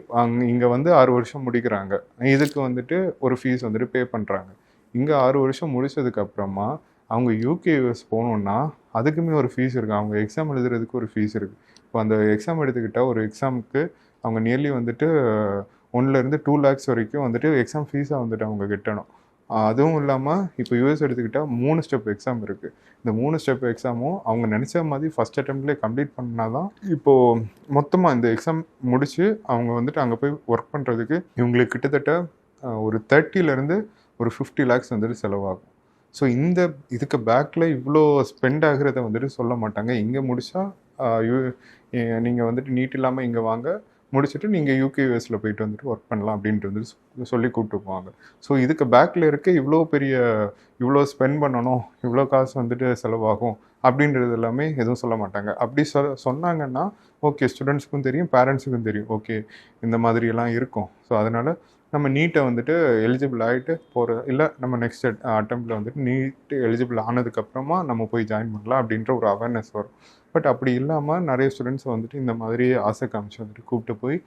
இங்கே 6 வருஷம் முடிக்கிறாங்க. இதுக்கு வந்துட்டு ஒரு ஃபீஸ் வந்துட்டு பே பண்ணுறாங்க. இங்கே 6 வருஷம் முடிச்சதுக்கப்புறமா அவங்க யூகே யூஎஸ் போகணுன்னா அதுக்குமே ஒரு ஃபீஸ் இருக்குது. அவங்க எக்ஸாம் எழுதுறதுக்கு ஒரு ஃபீஸ் இருக்குது. இப்போ அந்த எக்ஸாம் எடுத்துக்கிட்டால் ஒரு எக்ஸாமுக்கு அவங்க நியர்லி வந்துட்டு 1 to 2 lakhs வரைக்கும் வந்துட்டு எக்ஸாம் ஃபீஸாக வந்துட்டு அவங்க கட்டணும். அதுவும் இல்லாமல் இப்போ யூஎஸ் எடுத்துக்கிட்டால் 3 ஸ்டெப் எக்ஸாம் இருக்குது. இந்த 3 ஸ்டெப் எக்ஸாமும் அவங்க நினச்ச மாதிரி ஃபஸ்ட் அட்டெம்ப்ட்லேயே கம்ப்ளீட் பண்ணால் தான் இப்போது மொத்தமாக இந்த எக்ஸாம் முடித்து அவங்க வந்துட்டு அங்கே போய் ஒர்க் பண்ணுறதுக்கு இவங்களுக்கு கிட்டத்தட்ட ஒரு 30 to 50 lakhs வந்துட்டு செலவாகும். ஸோ இதுக்கு பேக்கில் இவ்வளோ ஸ்பெண்ட் ஆகிறத வந்துட்டு சொல்ல மாட்டாங்க. இங்கே முடித்தா நீங்கள் வந்துட்டு நீட் இல்லாமல் இங்கே வாங்க, முடிச்சுட்டு நீங்கள் யூகே யூஎஸில் போயிட்டு வந்துட்டு ஒர்க் பண்ணலாம் அப்படின்ட்டு வந்து சொல்லி கூப்பிட்டு போவாங்க. ஸோ இதுக்கு பேக்கில் இருக்க இவ்வளோ ஸ்பெண்ட் பண்ணணும், இவ்வளோ காசு வந்துட்டு செலவாகும் அப்படின்றது எல்லாமே எதுவும் சொல்ல மாட்டாங்க. அப்படி சொன்னாங்கன்னா ஓகே ஸ்டூடெண்ட்ஸுக்கும் தெரியும், பேரண்ட்ஸுக்கும் தெரியும், ஓகே இந்த மாதிரியெல்லாம் இருக்கும். ஸோ அதனால் நம்ம நீட்டை வந்துட்டு எலிஜிபிள் ஆகிட்டு போகிற இல்லை நம்ம நெக்ஸ்ட் அட்டெம்ப்டில் வந்துட்டு நீட் எலிஜிபிள் ஆனதுக்கப்புறமா நம்ம போய் ஜாயின் பண்ணலாம் அப்படின்ற ஒரு அவேர்னஸ் வரும். பட் அப்படி இல்லாமல் நிறைய ஸ்டூடெண்ட்ஸ் வந்துட்டு இந்த மாதிரி ஆசை காமிச்சு வந்துட்டு கூப்பிட்டு போய்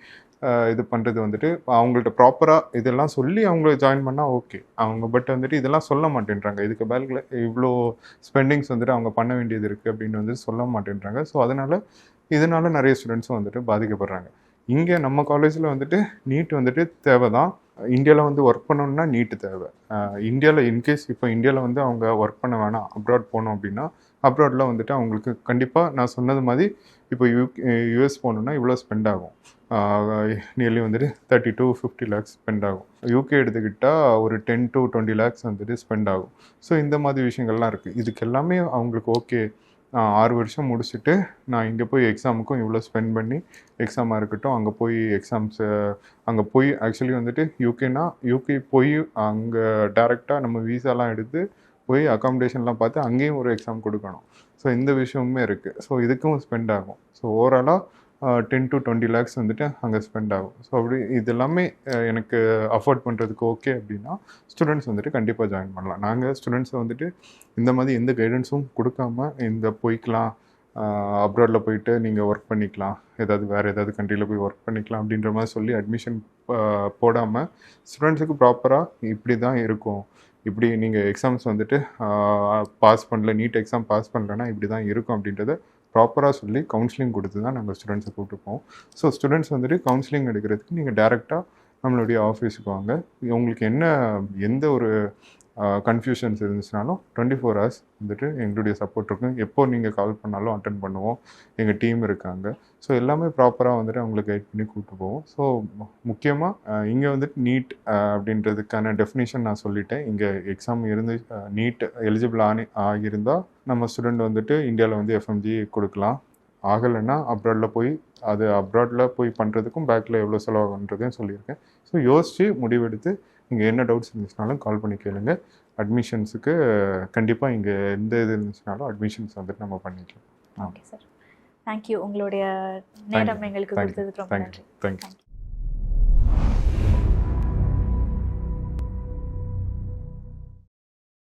இது பண்ணுறது வந்துட்டு அவங்கள்ட்ட ப்ராப்பராக இதெல்லாம் சொல்லி அவங்கள ஜாயின் பண்ணால் ஓகே அவங்க, பட் வந்துட்டு இதெல்லாம் சொல்ல மாட்டேன்றாங்க. இதுக்கு பேக்கில் இவ்வளோ ஸ்பெண்டிங்ஸ் வந்துட்டு அவங்க பண்ண வேண்டியது இருக்குது அப்படின்னு வந்துட்டு சொல்ல மாட்டேன்றாங்க. ஸோ இதனால் நிறைய ஸ்டூடெண்ட்ஸும் வந்துட்டு பாதிக்கப்படுறாங்க. இங்கே நம்ம காலேஜில் வந்துட்டு நீட் வந்துட்டு தேவை தான். இந்தியாவில் வந்து ஒர்க் பண்ணணும்னா நீட்டு தேவை. இந்தியாவில் இன்கேஸ் இப்போ இந்தியாவில் வந்து அவங்க ஒர்க் பண்ண வேணாம், அப்ராட் போகணும் அப்படின்னா அப்ராடில் வந்துட்டு அவங்களுக்கு கண்டிப்பாக நான் சொன்னது மாதிரி இப்போ யூஎஸ் போகணுன்னா இவ்வளோ ஸ்பெண்ட் ஆகும். நியர்லி வந்துட்டு 30 to 50 lakhs ஸ்பெண்ட் ஆகும். யூகே எடுத்துக்கிட்டால் ஒரு 10 to 20 lakhs வந்துட்டு ஸ்பெண்ட் ஆகும். ஸோ இந்த மாதிரி விஷயங்கள்லாம் இருக்குது. இதுக்கு எல்லாமே அவங்களுக்கு ஓகே 6 வருஷம் முடிச்சுட்டு நான் இங்கே போய் எக்ஸாமுக்கும் இவ்வளோ ஸ்பெண்ட் பண்ணி எக்ஸாமாக இருக்கட்டும், அங்கே போய் எக்ஸாம்ஸு அங்கே போய் ஆக்சுவலி வந்துட்டு யூகே போய் அங்கே டேரெக்டாக நம்ம வீசாலாம் எடுத்து போய் அகாமடேஷன்லாம் பார்த்து அங்கேயும் ஒரு எக்ஸாம் கொடுக்கணும். ஸோ இந்த விஷயமுமே இருக்குது. ஸோ இதுக்கும் ஸ்பெண்ட் ஆகும். ஸோ ஓவராலாக 10 to 20 lakhs வந்துட்டு அங்கே ஸ்பெண்ட் ஆகும். ஸோ அப்படி இது எல்லாமே எனக்கு அஃபோர்ட் பண்ணுறதுக்கு ஓகே அப்படின்னா ஸ்டூடெண்ட்ஸ் வந்துட்டு கண்டிப்பாக ஜாயின் பண்ணலாம். நாங்கள் ஸ்டூடெண்ட்ஸை வந்துட்டு இந்த மாதிரி எந்த கைடன்ஸும் கொடுக்காம இந்த போய்க்கலாம், அப்ராடில் போயிட்டு நீங்கள் ஒர்க் பண்ணிக்கலாம், வேறு ஏதாவது கண்ட்ரியில் போய் ஒர்க் பண்ணிக்கலாம் அப்படின்ற மாதிரி சொல்லி அட்மிஷன் போடாமல் ஸ்டூடெண்ட்ஸுக்கு ப்ராப்பராக இப்படி தான் இருக்கும், இப்படி நீங்கள் எக்ஸாம்ஸ் வந்துட்டு பாஸ் பண்ணல, நீட் எக்ஸாம் பாஸ் பண்ணலன்னா இப்படி தான் இருக்கும் அப்படின்றத ப்ராப்பராக சொல்லி கவுன்சிலிங் கொடுத்து தான் நாங்கள் ஸ்டூடெண்ட்ஸை கூப்பிட்டுப்போம். ஸோ ஸ்டூடெண்ட்ஸ் வந்துட்டு கவுன்சிலிங் எடுக்கிறதுக்கு நீங்கள் டேரெக்டாக நம்மளுடைய ஆஃபீஸுக்கு வாங்க. உங்களுக்கு எந்த ஒரு கன்ஃபியூஷன்ஸ் இருந்துச்சுனாலும் 24 hours வந்துட்டு எங்களுடைய சப்போர்ட் இருக்கும். எப்போ நீங்கள் கால் பண்ணாலும் அட்டன் பண்ணுவோம். எங்கள் டீம் இருக்காங்க. ஸோ எல்லாமே ப்ராப்பராக வந்துட்டு அவங்களுக்கு கைட் பண்ணி கூப்பிட்டு போவோம். ஸோ முக்கியமாக இங்கே வந்துட்டு நீட் அப்படின்றதுக்கான டெஃபினேஷன் நான் சொல்லிட்டேன். இங்கே எக்ஸாம் இருந்து நீட் எலிஜிபிள் ஆகியிருந்தால் நம்ம ஸ்டூடெண்ட் வந்துட்டு இந்தியாவில் வந்து எஃப்எம்ஜி கொடுக்கலாம். ஆகலைன்னா அப்ராடில் போய் பண்ணுறதுக்கும் பேக்கில் எவ்வளோ செலவாகுன்றதையும் சொல்லியிருக்கேன். ஸோ யோசித்து முடிவெடுத்து இங்கே என்ன டவுட்ஸ் இருந்துச்சுனாலும் கால் பண்ணி கேளுங்க. அட்மிஷன்ஸுக்கு கண்டிப்பாக இங்கே எந்த இது இருந்துச்சுனாலும் அட்மிஷன்ஸ் வந்துட்டு நம்ம பண்ணிக்கலாம். Okay sir, thank you. உங்களுடைய நேரம் எங்களுக்கு கொடுத்ததுக்கு ரொம்ப நன்றி. தேங்க்யூ.